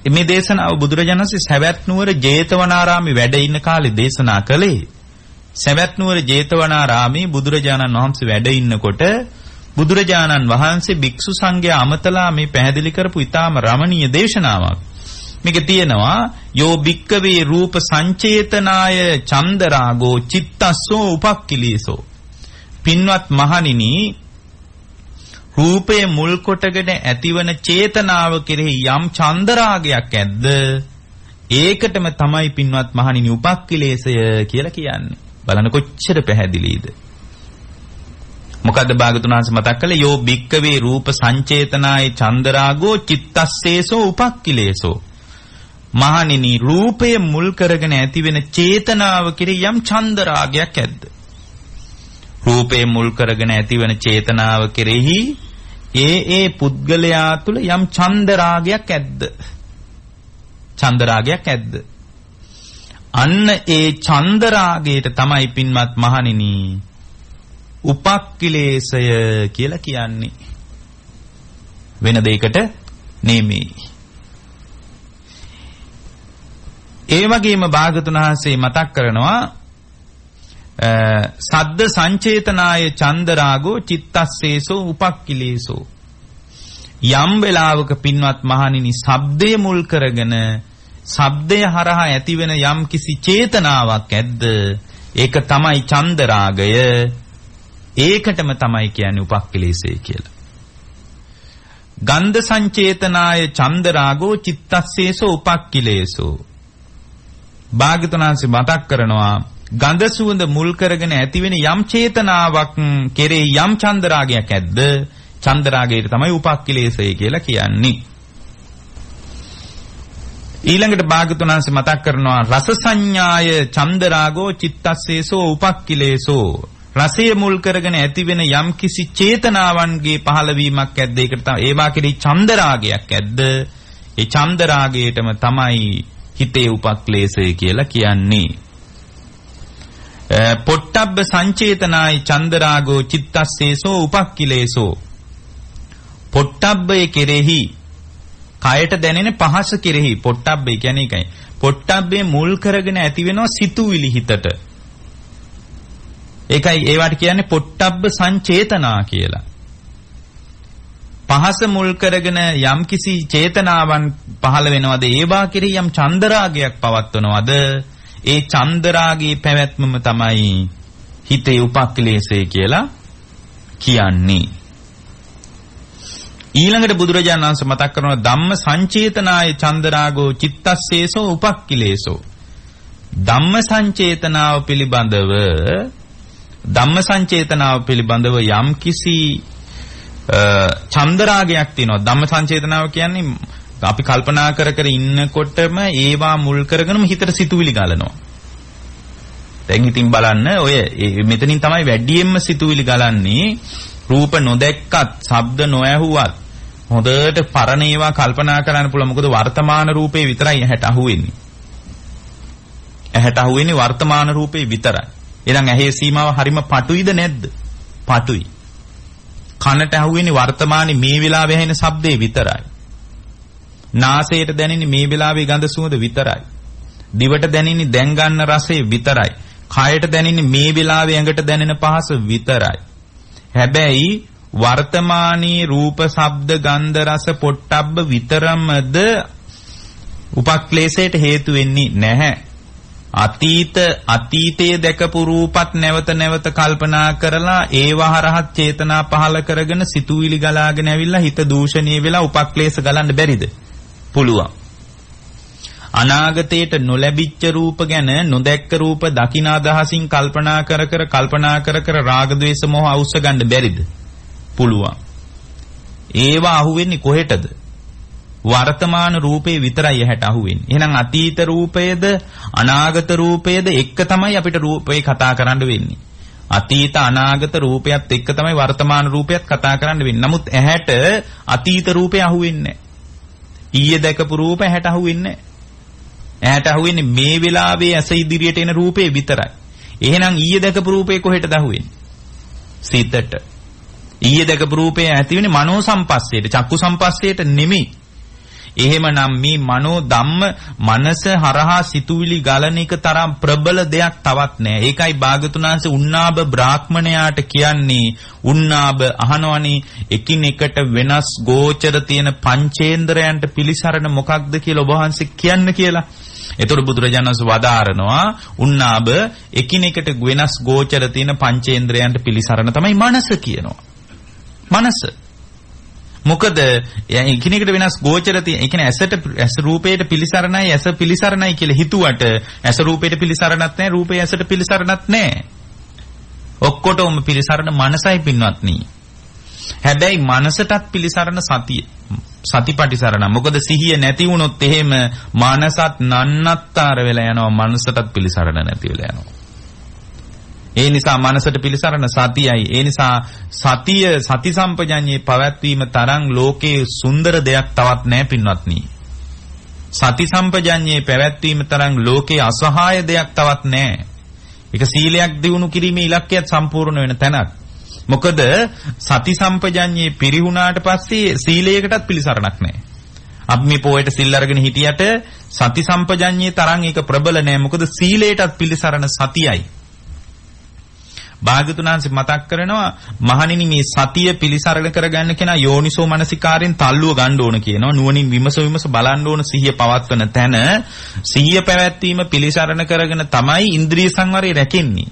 මේ දේශනාව බුදුරජාණන් වහන්සේ සවැත් නුවර ජේතවනාරාමේ වැඩ ඉන්න කාලේ දේශනා කළේ. සවැත් නුවර ජේතවනාරාමේ බුදුරජාණන් වහන්සේ වැඩ ඉන්නකොට බුදුරජාණන් වහන්සේ භික්ෂු සංඝයා අමතලා මේ පැහැදිලි කරපු ඊටාම රමණීය දේශනාවක්. මේක තියෙනවා යෝ භික්කවේ රූප සංචේතනාය චන්දරාගෝ චිත්තස්සෝ උපක්ඛිලේසෝ. පින්වත් මහණෙනි රූපයේ මුල් කොටගෙන ඇතිවන චේතනාව කෙරෙහි යම් චන්දරාගයක් ඇද්ද ඒකටම තමයි පින්වත් මහණෙනි උපක්ඛිලේශය කියලා කියන්නේ. බලන්න කොච්චර පැහැදිලිද. මොකද්ද භාගතුන් වහන්සේ මතක් කළේ යෝ භික්කවේ රූප සංචේතනාය චන්දරාගෝ චිත්තස්සේසෝ උපක්ඛිලේසෝ. මහණෙනි රූපය මුල් කරගෙන ඇතිවෙන චේතනාව කෙරෙහි යම් චන්දරාගයක් ඇද්ද? රූපය මුල් කරගෙන ඇතිවන චේතනාව කෙරෙහි ඒ පුද්ගලයා තුළ යම් චන්දරාගයක් ඇද්ද? චන්දරාගයක් ඇද්ද? අන්න ඒ චන්දරාගයට තමයි පින්වත් මහණෙනි උපක්ඛිලේශය කියලා කියන්නේ. වෙන දෙයකට නෙමෙයි. ඒ වගේම භාගතුන් වහන්සේ මතක් කරනවා සද්ද සංචේතනාය චන්දරාගෝ චිත්තස්සේසෝ උපක්ඛිලේසෝ. යම් වෙලාවක පින්වත් මහණෙනි ශබ්දය මුල් කරගෙන ශබ්දය හරහා ඇතිවෙන යම් කිසි චේතනාවක් ඇද්ද ඒක තමයි චන්දරාගය. ඒකටම තමයි කියන්නේ උපක්ඛිලේශය කියලා. ගන්ධ සංචේතනාය චන්දරාගෝ චිත්තස්සේසෝ උපක්ඛිලේසෝ. භාග්‍යවතුන් වහන්සේ මතක් කරනවා ගන්ධ සුවඳ මුල් කරගෙන ඇතිවෙන යම් චේතනාවක් කෙරෙහි යම් චන්දරාගයක් ඇද්ද චන්දරාගයට තමයි උපක්ඛිලේශය කියලා කියන්නේ. ඊළඟට භාග්‍යවතුන් වහන්සේ මතක් කරනවා රස සංඥාය චන්දරාගෝ චිත්තස්සේසෝ උපක්ඛිලේසෝ. රසය මුල් කරගෙන ඇතිවෙන යම් කිසි චේතනාවන්ගේ පහළවීමක් ඇද්ද ඒකට තමයි ඒවා කෙරෙහි චන්දරාගයක් ඇද්ද ඒ චන්දරාගයටම තමයි හිතේ උපක්ඛිලේශය කියලා කියන්නේ. පොට්ටබ්බ සංචේතනායි චන්දරාගෝ චිත්තස්සේසෝ උපක්ඛිලේසෝ. පොට්ටබ්බය කෙරෙහි කයට දැනෙන පහස කෙරෙහි පොට්ටබ්බය කියන්නේ ඒකයි. පොට්ටබ්බේ මුල් කරගෙන ඇති වෙනවා සිතුවිලි හිතට. ඒකයි ඒවට කියන්නේ පොට්ටබ්බ සංචේතනා කියලා. පහස මුල් කරගෙන යම්කිසි චේතනාවන් පහළ වෙනවද ඒවා කෙරෙහි යම් චන්දරාගයක් පවත්වනවද ඒ චන්දරාගයේ පැවැත්මම තමයි හිතේ උපක්ඛිලේශය කියලා කියන්නේ. ඊළඟට බුදුරජාණන් වහන්සේ මතක් කරනවා ධම්ම සංචේතනාය චන්දරාගෝ චිත්තස්සේසෝ උපක්ඛිලේශෝ. ධම්ම සංචේතනාව පිළිබඳව යම්කිසි චන්දරාගයක් තියෙනවා. ධම්ම සංචේතනාව කියන්නේ අපි කල්පනා කර ඉන්නකොටම ඒවා මුල් කරගෙනම හිතට සිතුවිලි ගලනවා. දැන් ඉතින් බලන්න ඔය මෙතනින් තමයි වැඩියෙන්ම සිතුවිලි ගලන්නේ. රූප නොදැක්කත්, ශබ්ද නොඇහුවත් හොඳට පරණ ඒවා කල්පනා කරන්න පුළුවන්. මොකද වර්තමාන රූපේ විතරයි ඇහැට අහුවෙන්නේ. ඇහැට අහුවෙන්නේ වර්තමාන රූපේ විතරයි. එහෙනම් ඇහි සීමාව හරිම පටුයිද නැද්ද? පටුයි. කනට ඇහුවෙන්නේ වර්තමානයේ මේ වෙලාවේ ඇහෙන ශබ්දේ විතරයි. නාසයට දැනෙන්නේ මේ වෙලාවේ ගඳ සුවඳ විතරයි. දිවට දැනෙන්නේ දැන් ගන්න රසය විතරයි. කයට දැනෙන්නේ මේ වෙලාවේ ඇඟට දැනෙන පහස විතරයි. හැබැයි වර්තමානයේ රූප, ශබ්ද, ගන්ධ, රස, පොට්ටබ්බ විතරමද උපක්ලේශයට හේතු වෙන්නේ නැහැ. අතීතයේ දැකපු රූපත් නැවත නැවත කල්පනා කරලා ඒව හරහා චේතනා පහල කරගෙන සිතුවිලි ගලාගෙන ඇවිල්ලා හිත දූෂණීය වෙලා උපක්ලේශ ගලන්න බැරිද? පුළුවන්. අනාගතයට නොලැබිච්ච රූප ගැන නොදැක්ක රූප දකින අදහසින් කල්පනා කර රාග ద్వේෂ මොහ අවශ්‍ය ගන්න බැරිද? පුළුවන්. ඒවා අහුවෙන්නේ කොහෙටද? වර්තමාන රූපේ විතරයි ඇහැට අහුවෙන්නේ. එහෙනම් අතීත රූපයේද අනාගත රූපයේද එක තමයි අපිට රූපේ කතා කරන්න වෙන්නේ. අතීත අනාගත රූපයත් එක්ක තමයි වර්තමාන රූපයත් කතා කරන්න වෙන්නේ. නමුත් ඇහැට අතීත රූපේ අහුවෙන්නේ නැහැ. ඊයේ දැකපු රූප ඇහැට අහුවෙන්නේ නැහැ. ඇහැට අහුවෙන්නේ මේ වෙලාවේ ඇස ඉදිරියට එන රූපේ විතරයි. එහෙනම් ඊයේ දැකපු රූපේ කොහෙටද අහුවෙන්නේ? සිතට. ඊයේ දැකපු රූපේ ඇති වෙන්නේ මනෝ සම්පස්සේට, චක්කු සම්පස්සේට නෙමෙයි. එහෙමනම් මේ මනෝ ධම්ම මනස හරහා සිතුවිලි ගලන එක තරම් ප්‍රබල දෙයක් තවත් නැහැ. ඒකයි භාගතුන් වහන්සේ උන්නාබ බ්‍රාහ්මණයාට කියන්නේ උන්නාබ අහනවනේ එකිනෙකට වෙනස් ගෝචර තියෙන පංචේන්ද්‍රයන්ට පිළිසරණ මොකක්ද කියලා ඔබ වහන්සේ කියන්න කියලා. එතකොට බුදුරජාණන් වහන්සේ වදාරනවා උන්නාබ එකිනෙකට වෙනස් ගෝචර තියෙන පංචේන්ද්‍රයන්ට පිළිසරණ තමයි මනස කියනවා. මනස මොකද එකිනෙකට වෙනස් ගෝචර තියෙන. ඒ කියන්නේ ඇස රූපයට පිළිසරණයි, ඇස පිළිසරණයි කියලා හිතුවට ඇස රූපයට පිළිසරණත් නැහැ, රූපය ඇසට පිළිසරණත් නැහැ. ඔක්කොටම පිළිසරණ මනසයි පින්වත්නි. හැබැයි මනසටත් පිළිසරණ සතිය. සතිපටිසරණ. මොකද සිහිය නැති වුණොත් එහෙම මනසත් නන්නත්තර වෙලා යනවා, මනසටත් පිළිසරණ නැති වෙලා යනවා. ඒ නිසා මනසට පිළිසරණ සතියයි. ඒ නිසා සති සම්පජඤ්ඤේ පැවැත්වීම තරම් ලෝකේ සුන්දර දෙයක් තවත් නැහැ පින්වත්නි. සති සම්පජඤ්ඤේ පැවැත්වීම තරම් ලෝකේ අසහාය දෙයක් තවත් නැහැ. ඒක සීලයක් දිනු කිරීමේ ඉලක්කයත් සම්පූර්ණ වෙන තැනක්. මොකද සති සම්පජඤ්ඤේ පිරිහුණාට පස්සේ සීලයකටත් පිළිසරණක් නැහැ. අපි මේ පොයට සිල් අරගෙන හිටියට සති සම්පජඤ්ඤේ තරම් ඒක ප්‍රබල නැහැ. මොකද සීලයටත් පිළිසරණ සතියයි. භාග්‍යතුන් වහන්සේ මතක් කරනවා මහණෙනි මේ සතිය පිළිසරණ කරගන්න කෙනා යෝනිසෝ මනසිකාරයෙන් තල්ලුව ගන්න ඕන කියනවා. නුවණින් විමස බලන්න ඕන සිහිය පවත්වන තැන සිහිය පැවැත්වීම පිළිසරණ කරගෙන තමයි ඉන්ද්‍රිය සංවරය රැකෙන්නේ.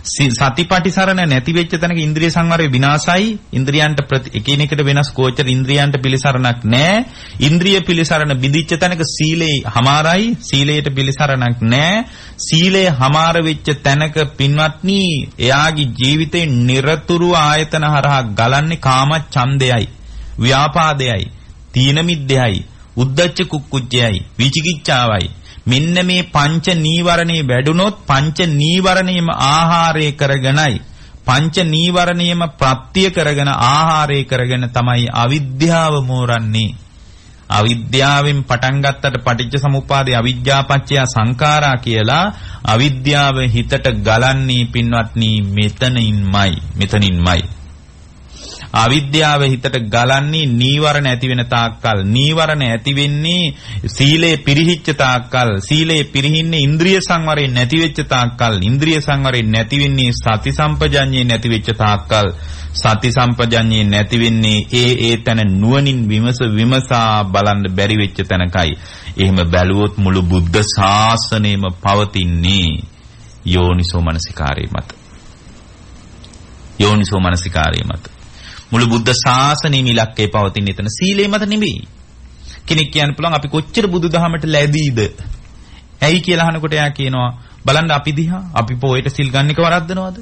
සතිපටිසරණ නැති වෙච්ච තැනක ඉන්ද්‍රිය සංවරය විනාශයි. ඉන්ද්‍රියන්ට එකිනෙකට වෙනස් ගෝචර ඉන්ද්‍රියන්ට පිළිසරණක් නැහැ. ඉන්ද්‍රිය පිළිසරණ බිඳිච්ච තැනක සීලේ හමාරයි. සීලයට පිළිසරණක් නැහැ. සීලය හමාර වෙච්ච තැනක පින්වත්නි එයාගේ ජීවිතේ නිරතුරු ආයතන හරහා ගලන්නේ කාම ඡන්දයයි, ව්‍යාපාදයයි, තීන මිද්දයයි, උද්ධච්ච කුක්කුච්චයයි, විචිකිච්ඡාවයි. මෙන්න මේ පංච නීවරණේ වැඩුණොත් පංච නීවරණේම ආහාරය කරගෙනයි, පංච නීවරණේම ප්‍රත්‍ය කරගෙන ආහාරය කරගෙන තමයි අවිද්‍යාව මෝරන්නේ. අවිද්‍යාවෙන් පටන් ගත්තට පටිච්ච සමුප්පාදේ අවිද්‍යාපච්චය සංඛාරා කියලා අවිද්‍යාව හිතට ගලන්නේ පින්වත්නි මෙතනින්මයි. අවිද්‍යාව හිතට ගලන්නේ නීවරණ ඇති වෙන තාක්කල්. නීවරණ ඇති වෙන්නේ සීලේ පිරිහිච්ච තාක්කල්. සීලේ පිරිහින්නේ ඉන්ද්‍රිය සංවරයෙන් නැති වෙච්ච තාක්කල්. ඉන්ද්‍රිය සංවරයෙන් නැති වෙන්නේ සති සම්පජඤ්ඤේ නැති වෙච්ච තාක්කල්. සති සම්පජඤ්ඤේ නැති වෙන්නේ ඒ තැන නුවණින් විමසා බලන්න බැරි වෙච්ච තැනකයි. එහෙම බැලුවොත් මුළු බුද්ධ ශාසනයම පවතින්නේ යෝනිසෝ මනසිකාරය මත. යෝනිසෝ මනසිකාරය මත. මුළු බුද්ධ ශාසනයේම ඉලක්කය පවතින එතන සීලේ මත නෙමෙයි. කෙනෙක් කියන්න පුළුවන් අපි කොච්චර බුදුදහමට ලැබීද? ඇයි කියලා අහනකොට එයා කියනවා බලන්න අපි දිහා අපි පොයට සිල් ගන්න එක වරද්දනවද?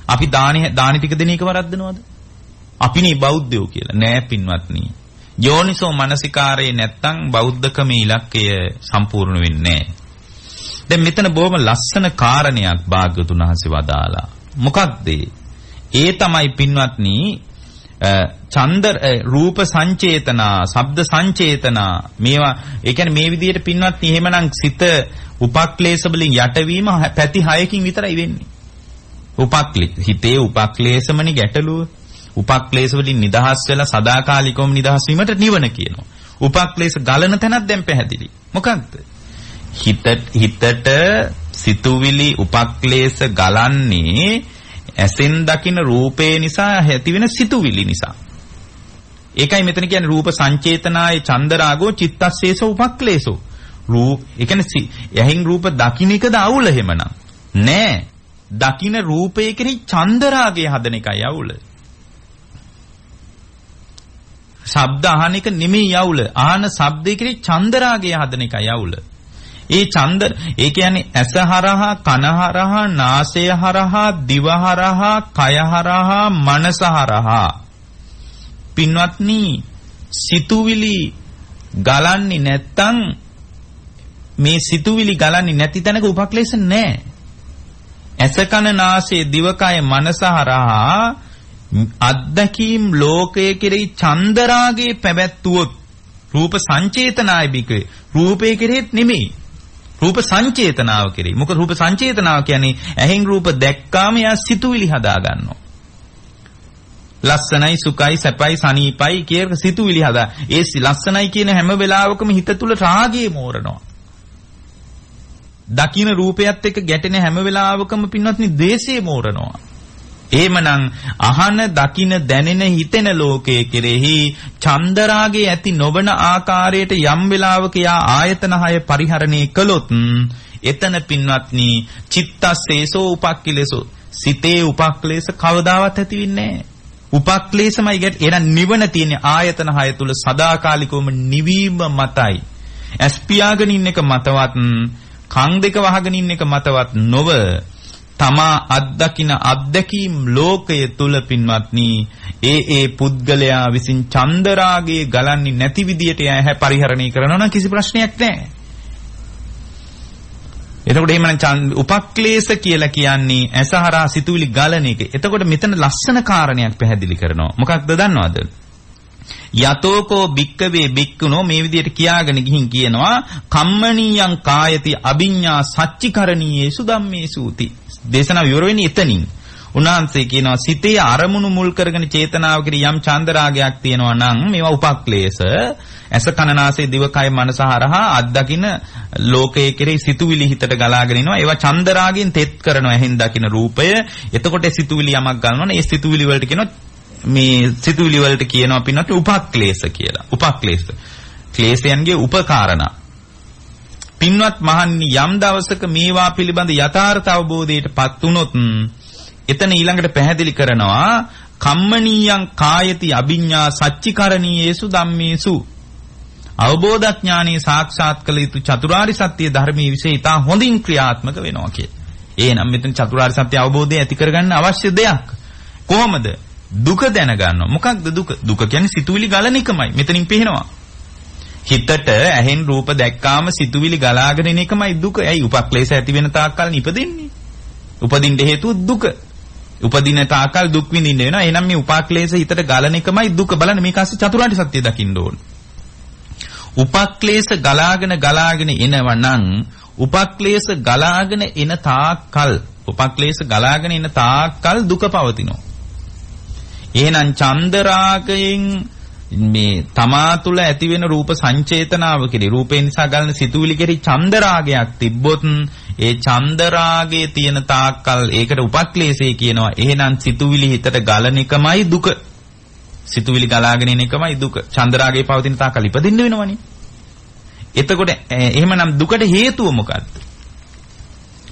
අපි දානි ටික දෙන එක වරද්දනවද? අපිනේ බෞද්ධයෝ කියලා. නෑ පින්වත්නි. යෝනිසෝ මනසිකාරයේ නැත්තම් බෞද්ධකමේ ඉලක්කය සම්පූර්ණ වෙන්නේ නෑ. දැන් මෙතන බොහොම ලස්සන කාරණයක් භාග්‍යතුන් වහන්සේ වදාලා. මොකක්ද ඒ තමයි පින්වත්නි රූප සංචේතනා, ශබ්ද සංචේතනා මේවා. ඒ කියන්නේ මේ විදිහට පින්වත්නි එහෙමනම් සිත උපක්ලේශ වලින් යටවීම පැති 6කින් විතරයි වෙන්නේ. හිතේ උපක්ලේශමනි ගැටලුව. උපක්ලේශ වලින් නිදහස් වෙලා සදාකාලිකවම නිදහස් වීමට නිවන කියනවා. උපක්ලේශ ගලන තැනක් දැන් පැහැදිලි. මොකක්ද? හිතට සිතුවිලි උපක්ලේශ ගලන්නේ ඇසෙන් දකින රූපේ නිසා ඇති වෙන සිතුවිලි නිසා. ඒකයි මෙතන කියන්නේ රූප සංචේතනායේ චන්දරාගෝ චිත්තස්සේස උපක්ලේශෝ. ඒ කියන්නේ යහින් රූප දකින්න එකද අවුල එහෙමනම්? නෑ. දකින්න රූපේ කෙරෙහි චන්දරාගය හදන එකයි අවුල. ශබ්ද අහන එක නෙමෙයි අවුල. අහන ශබ්දේ කෙරෙහි චන්දරාගය හදන එකයි අවුල. ඒ කියන්නේ ඇස හරහා, කන හරහා, නාසය හරහා, දිව හරහා, කය හරහා, මනස හරහා. පින්වත්නි, සිතුවිලි ගලන්නේ නැත්තම් මේ සිතුවිලි ගලන්නේ නැති තැනක උපක්ලේශ නැහැ. ඇස කන නාසය දිව කය මනස හරහා අද්දකීම් ලෝකයේ කෙරෙහි චන්දරාගේ පැවැත්වුවොත් රූප සංචේතනායි බිකේ රූපේ කෙරෙහිත් නෙමෙයි. රූප සංචේතනාව කෙරෙහි. මොකද රූප සංචේතනාව කියන්නේ ඇහෙන් රූප දැක්කාම යා සිතුවිලි හදා ගන්නවා. ලස්සනයි සුඛයි සැපයි සනීපයි කියන සිතුවිලි හදා. ඒ ලස්සනයි කියන හැම වෙලාවකම හිත තුල රාගය මෝරනවා. දකින්න රූපයත් එක්ක ගැටෙන හැම වෙලාවකම පින්වත්නි ද්වේෂය මෝරනවා. එහෙමනම් අහන දකින්න දැනෙන හිතෙන ලෝකයේ කෙරෙහි චන්දරාගේ ඇති නොවන ආකාරයට යම් වෙලාවක යා ආයතන 6 පරිහරණය කළොත් එතන පින්වත්නි චිත්තස්සේසෝ උපක්ඛිලේසෝ සිතේ උපක්ලේශ කවදාවත් ඇති වෙන්නේ නැහැ. උපක්ලේශමයි ගැට එන නිවන තියෙන ආයතන 6 තුල සදාකාලිකවම නිවීම මතයි. ඇස්පියාගෙන ඉන්න එක මතවත්, කන් දෙක වහගෙන ඉන්න එක මතවත් නොව තමා අත්දකින අත්දැකීම් ලෝකයේ තුල පින්වත්නි ඒ පුද්ගලයා විසින් චන්දරාගයේ ගලන්නේ නැති විදියට එයා පරිහරණය කරනවා නම් කිසි ප්‍රශ්නයක් නැහැ. එතකොට එහෙමනම් උපක්ලේශ කියලා කියන්නේ ඇසහරා සිතුවිලි ගලන එක. එතකොට මෙතන ලස්සන කාරණයක් පැහැදිලි කරනවා. මොකක්ද දන්නවද? යතෝකෝ බික්කවේ බික්කුනෝ මේ විදියට කියාගෙන ගිහින් කියනවා කම්මනීයං කායති අභිඤ්ඤා සච්චිකරණීයේසු ධම්මේසුති. දේශනාව විවර වෙන්නේ එතනින්. උන්වහන්සේ කියනවා සිතේ අරමුණු මුල් කරගෙන චේතනාව කෙරෙහි යම් චන්දරාගයක් තියෙනවා නම් මේවා උපක්ලේශ. ඇස කන නාසය දිව කය මනස හරහා අත්දකින්න ලෝකයේ කෙරෙහි සිතුවිලි හිතට ගලාගෙන එනවා. ඒවා චන්දරාගයෙන් තෙත් කරනවා ඇහෙන් දකින්න රූපය. එතකොට සිතුවිලි යමක් ගන්නවනේ. ඒ සිතුවිලි වලට කියනවා මේ සිතුවිලි වලට කියනවා පින්නත් උපක්ලේශ කියලා. උපක්ලේශ. ක්ලේශයන්ගේ උපකාරණා. පින්වත් මහන්නි යම් දවසක මේවා පිළිබඳ යථාර්ථ අවබෝධයටපත් වුනොත් එතන ඊළඟට පැහැදිලි කරනවා කම්මනීයං කායති අභිඤ්ඤා සච්චිකරණීයේසු ධම්මේසු. අවබෝධඥානී සාක්ෂාත් කළ යුතු චතුරාර්ය සත්‍ය ධර්මයේ විශේෂ ඉතා හොඳින් ක්‍රියාත්මක වෙනවා කියලා. එහෙනම් මෙතන චතුරාර්ය සත්‍ය අවබෝධය ඇති කරගන්න අවශ්‍ය දෙයක්. කොහොමද? දුක දැනගන්නවා. මොකක්ද දුක? දුක කියන්නේ සිතුවිලි ගලන එකමයි. මෙතනින් පේනවා. හිතට ඇහෙන් රූප දැක්කාම සිතුවිලි ගලාගෙන එන එකමයි දුක. ඇයි උපක්ලේශ ඇති වෙන තාක්කල් නිපදින්නේ? උපදින්න හේතුව දුක. උපදින තාක්කල් දුක් විඳින්න වෙනවා. එහෙනම් මේ උපක්ලේශ හිතට ගලන එකමයි දුක. බලන්න මේක අස්සේ චතුරාර්ය සත්‍ය දකින්න ඕන. උපක්ලේශ ගලාගෙන එනවා නම් උපක්ලේශ ගලාගෙන එන තාක්කල් දුක පවතිනවා. එහෙනම් චන්දරාගයෙන් මේ තමා තුළ ඇති වෙන රූප සංචේතනාව කෙරේ රූපේ නිසා ගලන සිතුවිලි කෙරේ චන්දරාගයක් තිබ්බොත් ඒ චන්දරාගයේ තියෙන තාක්කල් ඒකට උපක්ලේශය කියනවා. එහෙනම් සිතුවිලි හිතට ගලන එකමයි දුක. සිතුවිලි ගලාගෙන එන එකමයි දුක. චන්දරාගයේ පවතින තාක්කල් ඉපදින්න වෙනවනේ. එතකොට එහෙමනම් දුකට හේතුව මොකද්ද?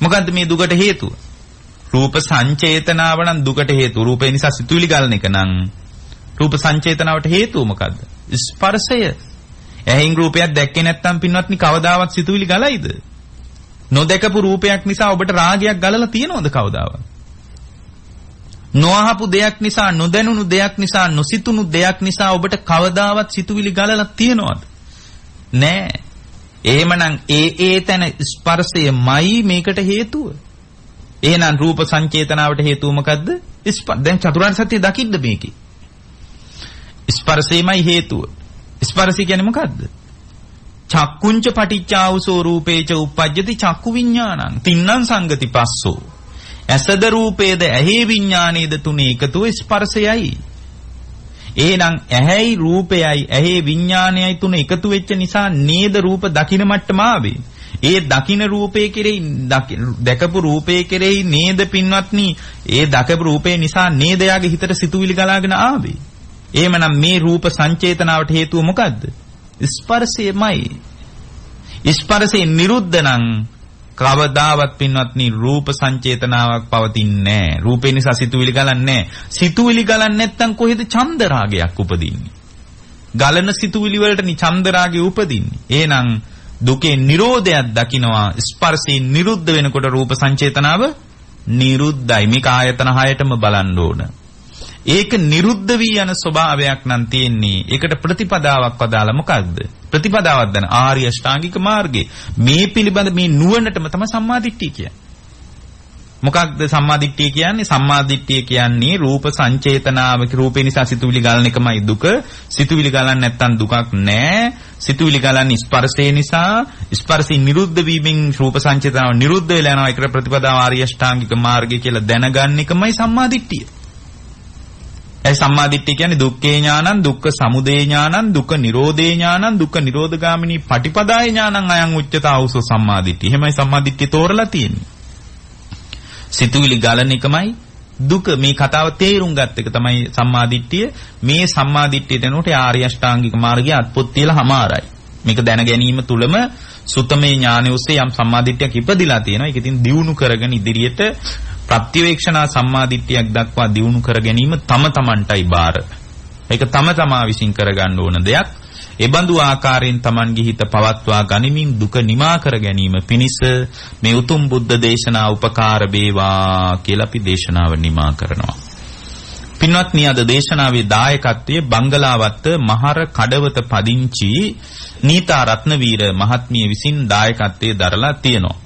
මොකද්ද මේ දුකට හේතුව? රූප සංචේතනාව නම් දුකට හේතුව. රූපේ නිසා සිතුවිලි ගලන එක නම් රූප සංචේතනාවට හේතුව මොකද්ද? ස්පර්ශය. ඇහෙන් රූපයක් දැක්කේ නැත්නම් පින්වත්නි කවදාවත් සිතුවිලි ගලයිද? නොදකපු රූපයක් නිසා ඔබට රාගයක් ගලලා තියෙනවද කවදාවත්? නොඅහපු දෙයක් නිසා, නොදැනුණු දෙයක් නිසා, නොසිතුණු දෙයක් නිසා ඔබට කවදාවත් සිතුවිලි ගලලා තියෙනවද? නෑ. එහෙමනම් ඒ තැන ස්පර්ශයමයි මේකට හේතුව. එහෙනම් රූප සංචේතනාවට හේතුව මොකද්ද? දැන් චතුරාර්ය සත්‍ය දකින්න මේකේ. ස්පර්ශයමයි හේතුව. ස්පර්ශය කියන්නේ මොකද්ද? චක්කුංච පටිච්චාවසෝ රූපේච උප්පජ්ජති චක්කු විඥානං තින්නම් සංගති පස්සෝ. ඇසද රූපේද ඇහි විඥානේද තුනේ එකතුව ස්පර්ශයයි. එහෙනම් ඇහැයි රූපයයි ඇහි විඥානයයි තුන එකතු වෙච්ච නිසා නේද රූප දකින්න මට්ටම ආවේ. ඒ දකින්න රූපේ කෙරෙහි දැකපු රූපේ කෙරෙහි නේද පින්වත්නි ඒ දැකපු රූපේ නිසා නේද යාගේ හිතට සිතුවිලි ගලාගෙන ආවේ. එහෙමනම් මේ රූප සංචේතනාවට හේතුව මොකද්ද? ස්පර්ශයමයි. ස්පර්ශේ නිරුද්ධ නම් කවදාවත් පින්වත්නි රූප සංචේතනාවක් පවතින්නේ නැහැ. රූපේ නිසා සිතුවිලි ගලන්නේ නැහැ. සිතුවිලි ගලන්නේ නැත්නම් කොහෙද ඡන්ද රාගයක් උපදින්නේ? ගලන සිතුවිලි වලටනි ඡන්ද රාගය උපදින්නේ. එහෙනම් දුකේ නිරෝධයක් දකින්නවා. ස්පර්ශේ නිරුද්ධ වෙනකොට රූප සංචේතනාව නිරුද්ධයි. මේක ආයතන 6ටම බලන්න ඕන. ඒක නිරුද්ධ වී යන ස්වභාවයක් නම් තියෙන්නේ. ඒකට ප්‍රතිපදාවක් වදාලා මොකක්ද? ප්‍රතිපදාවක් දැන ආර්ය අෂ්ටාංගික මාර්ගය. මේ පිළිබඳ මේ නුවණටම තමයි සම්මාදිට්ඨිය කියන්නේ. මොකක්ද සම්මාදිට්ඨිය කියන්නේ? සම්මාදිට්ඨිය කියන්නේ රූප සංචේතනාවක රූපේ නිසා සිතුවිලි ගලන එකමයි දුක. සිතුවිලි ගලන්නේ නැත්තම් දුකක් නැහැ. සිතුවිලි ගලන්නේ ස්පර්ශය නිසා. ස්පර්ශي නිරුද්ධ වීමෙන් රූප සංචේතනාව නිරුද්ධ වෙලා යනවා. ඒකට ප්‍රතිපදාව ආර්ය අෂ්ටාංගික මාර්ගය කියලා දැනගන්න එකමයි සම්මාදිට්ඨිය. ඒ සම්මාදිට්ඨිය කියන්නේ දුක්ඛේ ඥානං, දුක්ඛ සමුදය ඥානං, දුක්ඛ නිරෝධේ ඥානං, දුක්ඛ නිරෝධගාමිනී පටිපදාය ඥානං අයං උච්චතාවුසෝ සම්මාදිට්ඨිය. එහෙමයි සම්මාදිට්ඨිය තෝරලා තියෙන්නේ. සිතුවිලි ගලන එකමයි දුක. මේ කතාව තේරුම් ගත්ත එක තමයි සම්මාදිට්ඨිය. මේ සම්මාදිට්ඨියට එනකොට ආර්ය අෂ්ටාංගික මාර්ගය අත්පොත් තියලා හමාරයි. මේක දැන ගැනීම තුලම සුතමේ ඥානෙ ඔස්සේ යම් සම්මාදිට්ඨියක් ඉපදිලා තියෙනවා. ඒක ඉතින් දියුණු කරගෙන ඉදිරියට ප්‍රත්‍යවේක්ෂණා සම්මාදිට්ඨියක් දක්වා දියුණු කර ගැනීම තම තමන්ටයි බාර. ඒක තම තමා විසින් කරගන්න ඕන දෙයක්. එබඳු ආකාරයෙන් තමන්ගේ හිත පවත්වා ගනිමින් දුක නිමා කර ගැනීම පිණිස මේ උතුම් බුද්ධ දේශනා උපකාර වේවා කියලා අපි දේශනාව නිමා කරනවා. පින්වත්නි, අද දේශනාවේ දායකත්වයේ බංගලාවත්ත මහර කඩවත පදිංචි නීතා රත්නවීර මහත්මිය විසින් දායකත්වයේ දරලා තියෙනවා.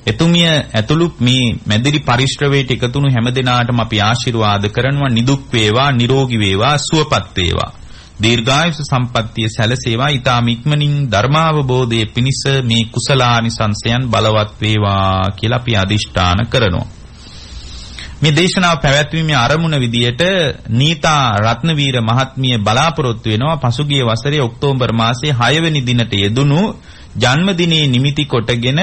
එතුමිය ඇතුළු මේ මැදිරි පරිශ්‍රවයට එකතුණු හැමදෙනාටම අපි ආශිර්වාද කරනවා. නිදුක් වේවා, නිරෝගී වේවා, සුවපත් වේවා. දීර්ඝායුෂ සම්පන්නිය සැලසේවා. ඊටාම ඉක්මනින් ධර්මාවබෝධයේ පිණිස මේ කුසලානිසංසයන් බලවත් වේවා කියලා අපි අදිෂ්ඨාන කරනවා. මේ දේශනාව පැවැත්වීමේ ආරමුණ විදියට නීතා රත්නවීර මහත්මිය බලාපොරොත්තු වෙනවා පසුගිය වසරේ ඔක්තෝබර් මාසයේ 6 වෙනි දිනට යෙදුණු ජන්මදිනයේ නිමිති කොටගෙන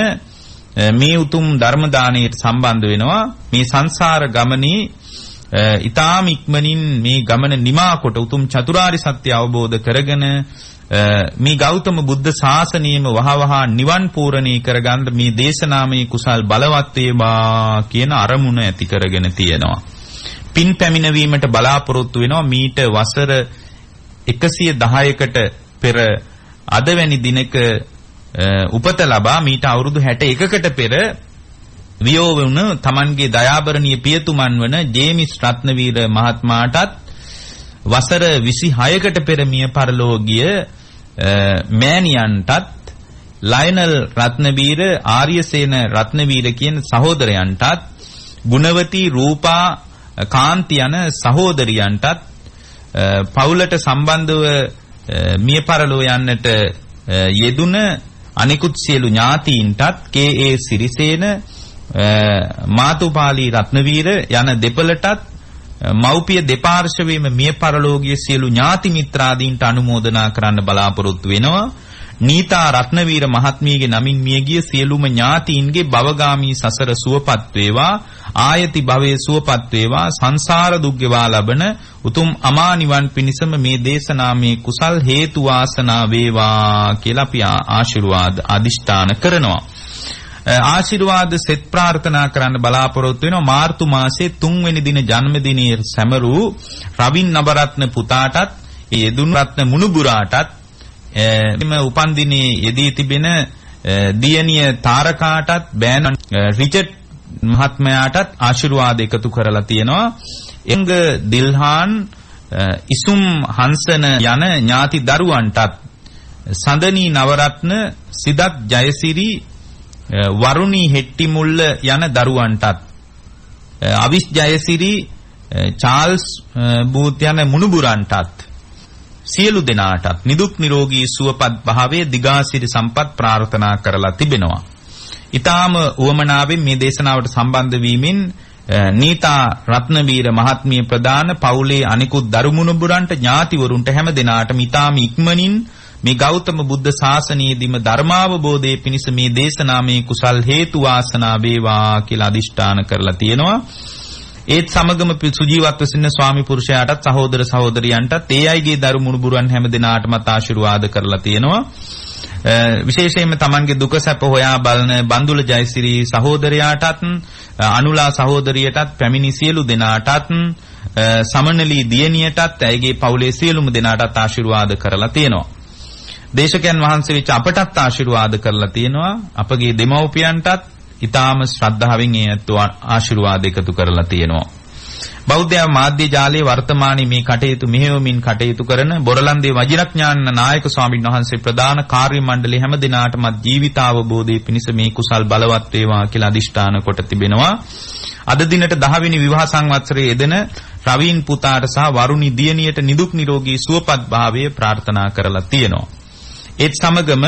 මේ උතුම් ධර්ම දාණයට සම්බන්ධ වෙනවා. මේ සංසාර ගමනේ ඊටාම ඉක්මනින් මේ ගමන නිමා කොට උතුම් චතුරාර්ය සත්‍ය අවබෝධ කරගෙන මේ ගෞතම බුද්ධ ශාසනයම වහවහ නිවන් පූර්ණී කරගන්න මේ දේශනාමය කුසල් බලවත් වේවා කියන අරමුණ ඇති කරගෙන තියෙනවා. පින් පැමිණවීමට බලාපොරොත්තු වෙනවා. මීට වසර 110කට පෙර අද වැනි දිනක උපත ලබා මීට අවුරුදු 61කට පෙර වියෝ වුණ තමන්ගේ දයාබරණීය පියතුමන් වන ජේමිස් රත්නවීර මහත්මයාටත් වසර 26කට පෙර මිය පරලෝකීය මෑණියන්ටත් ලයනල් රත්නවීර ආර්යසේන රත්නවීර කියන සහෝදරයන්ටත් ගුණවතී රූපා කාන්ති යන සහෝදරියන්ටත් පවුලට සම්බන්ධව මිය පරලෝ යන්නට යෙදුන අනිකුත් සියලු ඥාතීන්ටත් කේ.ඒ. සිරිසේන මාතුපාලි රත්නවීර යන දෙපළටත් මව්පිය දෙපාර්ශවයේම මිය පරලෝකීය සියලු ඥාති මිත්‍රාදීන්ට අනුමෝදනා කරන්න බලාපොරොත්තු වෙනවා. නීතා රත්නවීර මහත්මියගේ නමින් මියගිය සියලුම ඥාතීන්ගේ භවගාමී සසර සුවපත් වේවා. ආයති භවයේ සුවපත් වේවා. සංසාර දුක් ගෙවා ලබන උතුම් අමා නිවන් පිණිසම මේ දේශනාමේ කුසල් හේතු වාසනා වේවා කියලා අපි ආශිර්වාද අදිෂ්ඨාන කරනවා. ආශිර්වාද සෙත් ප්‍රාර්ථනා කරන්න බලාපොරොත්තු වෙනවා. මාර්තු මාසයේ 3 වෙනි දින ජන්මදිනයේ සැමරූ රවින් නබරත්න පුතාටත් යෙදුණු රත්න මුණුබුරාටත් එම උපන් දිනේ යෙදී තිබෙන දියණිය තාරකාටත් බෑන රිචඩ් මහත්මයාටත් ආශිර්වාද එකතු කරලා තියෙනවා. එංග දිල්හාන් ඉසුම් හංසන යන ඥාති දරුවන්ටත් සඳනී නවරත්න සිදත් ජයසිරි වරුණී හෙට්ටිමුල්ල යන දරුවන්ටත් අවිස් ජයසිරි චාල්ස් බූත් යන මුණුබුරන්ටත් සියලු දෙනාටත් නිදුක් නිරෝගී සුවපත් භාවයේ දිගාසිරි සම්පත් ප්‍රාර්ථනා කරලා තිබෙනවා. ඊටාම උවමනාවෙන් මේ දේශනාවට සම්බන්ධ වීමෙන් නීතා රත්නවීර මහත්මිය ප්‍රදාන පවුලේ අනිකුත් දරුමුණුබුරන්ට ඥාතිවරුන්ට හැම දිනාටම ඊටාම ඉක්මනින් මේ ගෞතම බුද්ධ ශාසනයේදීම ධර්මාවබෝධයේ පිණිස මේ දේශනාමේ කුසල් හේතු වාසනා වේවා කියලා අදිෂ්ඨාන කරලා තියෙනවා. ඒත් සමගම සුජීවත්ව සිටින ස්වාමි පුරුෂයාටත් සහෝදර සහෝදරියන්ටත් ඒ අයගේ දරුමුණුබුරන් හැම දිනාටමත් ආශිර්වාද කරලා තියෙනවා. විශේෂයෙන්ම තමන්ගේ දුක සැප හොයා බලන බන්දුල ජයසිරි සහෝදරයාටත් අනුලා සහෝදරියටත් පැමිණි සියලු දෙනාටත් සමනලී දියණියටත් ඇයගේ පවුලේ සියලුම දෙනාටත් ආශිර්වාද කරලා තියෙනවා. දේශකයන් වහන්සේ වෙච්ච අපටත් ආශිර්වාද කරලා තියෙනවා. අපගේ දෙමව්පියන්ටත් ඊටාම ශ්‍රද්ධාවෙන් ඒත් ආශිර්වාද එකතු කරලා තියෙනවා. බෞද්ධ මාධ්‍ය ජාලයේ වර්තමානයේ මේ කටයුතු මෙහෙයවමින් කටයුතු කරන බොරලන්දේ වජිරඥාන නායක ස්වාමීන් වහන්සේ ප්‍රධාන කාර්ය මණ්ඩලයේ හැම දිනාටම ජීවිතාවබෝධයේ පිණිස මේ කුසල් බලවත් වේවා කියලා අදිෂ්ඨාන කොට තිබෙනවා. අද දිනට 10 වෙනි විවාහ සංවත්සරයේ යෙදෙන රවීන් පුතාට සහ වරුණි දියණියට නිදුක් නිරෝගී සුවපත් භාවය ප්‍රාර්ථනා කරලා තියෙනවා. ඒත් සමගම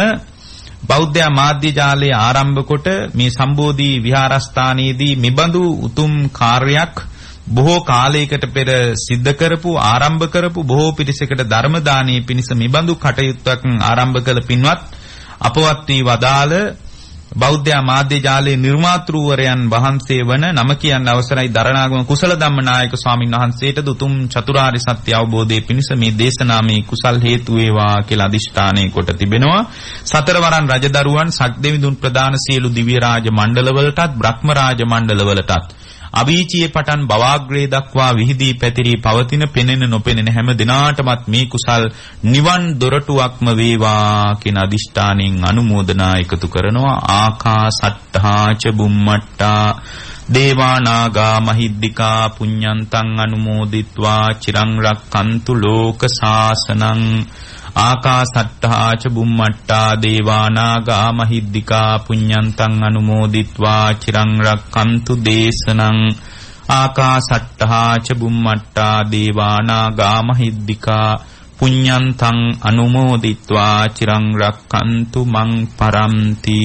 බෞද්ධ මාධ්‍ය ජාලයේ ආරම්භ කොට මේ සම්බෝධි විහාරස්ථානයේදී මෙබඳු උතුම් කාර්යයක් බොහෝ කාලයකට පෙර සිද්ධ කරපු ආරම්භ කරපු බොහෝ පිරිසකට ධර්ම දානයේ පිණිස මෙබඳු කටයුත්තක් ආරම්භ කළ පින්වත් අපවත් වී වදාළ බෞද්ධ මාධ්‍ය ජාලයේ නිර්මාතෘවරයන් වහන්සේ වන නම කියන්න අවසරයි දරණාගම කුසල ධම්මනායක ස්වාමීන් වහන්සේට දුතුම් චතුරාර්ය සත්‍ය අවබෝධයේ පිණිස මේ දේශනාමේ කුසල් හේතු වේවා කියලා අදිෂ්ඨානය කොට තිබෙනවා. සතරවරන් රජදරුවන් සක්දෙවිඳුන් ප්‍රදාන සියලු දිව්‍ය රාජ මණ්ඩලවලටත් බ්‍රහ්ම රාජ මණ්ඩලවලටත් අවීචියේ පටන් බවාග්‍රේ දක්වා විහිදී පැතිරී පවතින පෙනෙන නොපෙනෙන හැම දිනාටමත් මේ කුසල් නිවන් දොරටුවක්ම වේවා කියන අදිෂ්ඨානෙන් අනුමෝදනා එකතු කරනවා. ආකාසට්ඨා ච බුම්මට්ටා දේවා නාග මහිද්దికා පුඤ්ඤන්තං අනුමෝදිත්වා චිරං රක්칸තු ලෝක සාසනං. ආකාසට්ඨා ච බුම්මට්ටා දේවා නාග මහිද්దికා පුඤ්ඤන්තං අනුමෝදිත්වා චිරං රක්칸තු දේශනං. ආකාසට්ඨා ච බුම්මට්ටා දේවා නාග මහිද්దికා පුඤ්ඤන්තං අනුමෝදිත්වා චිරං රක්칸තු මං පරන්ති.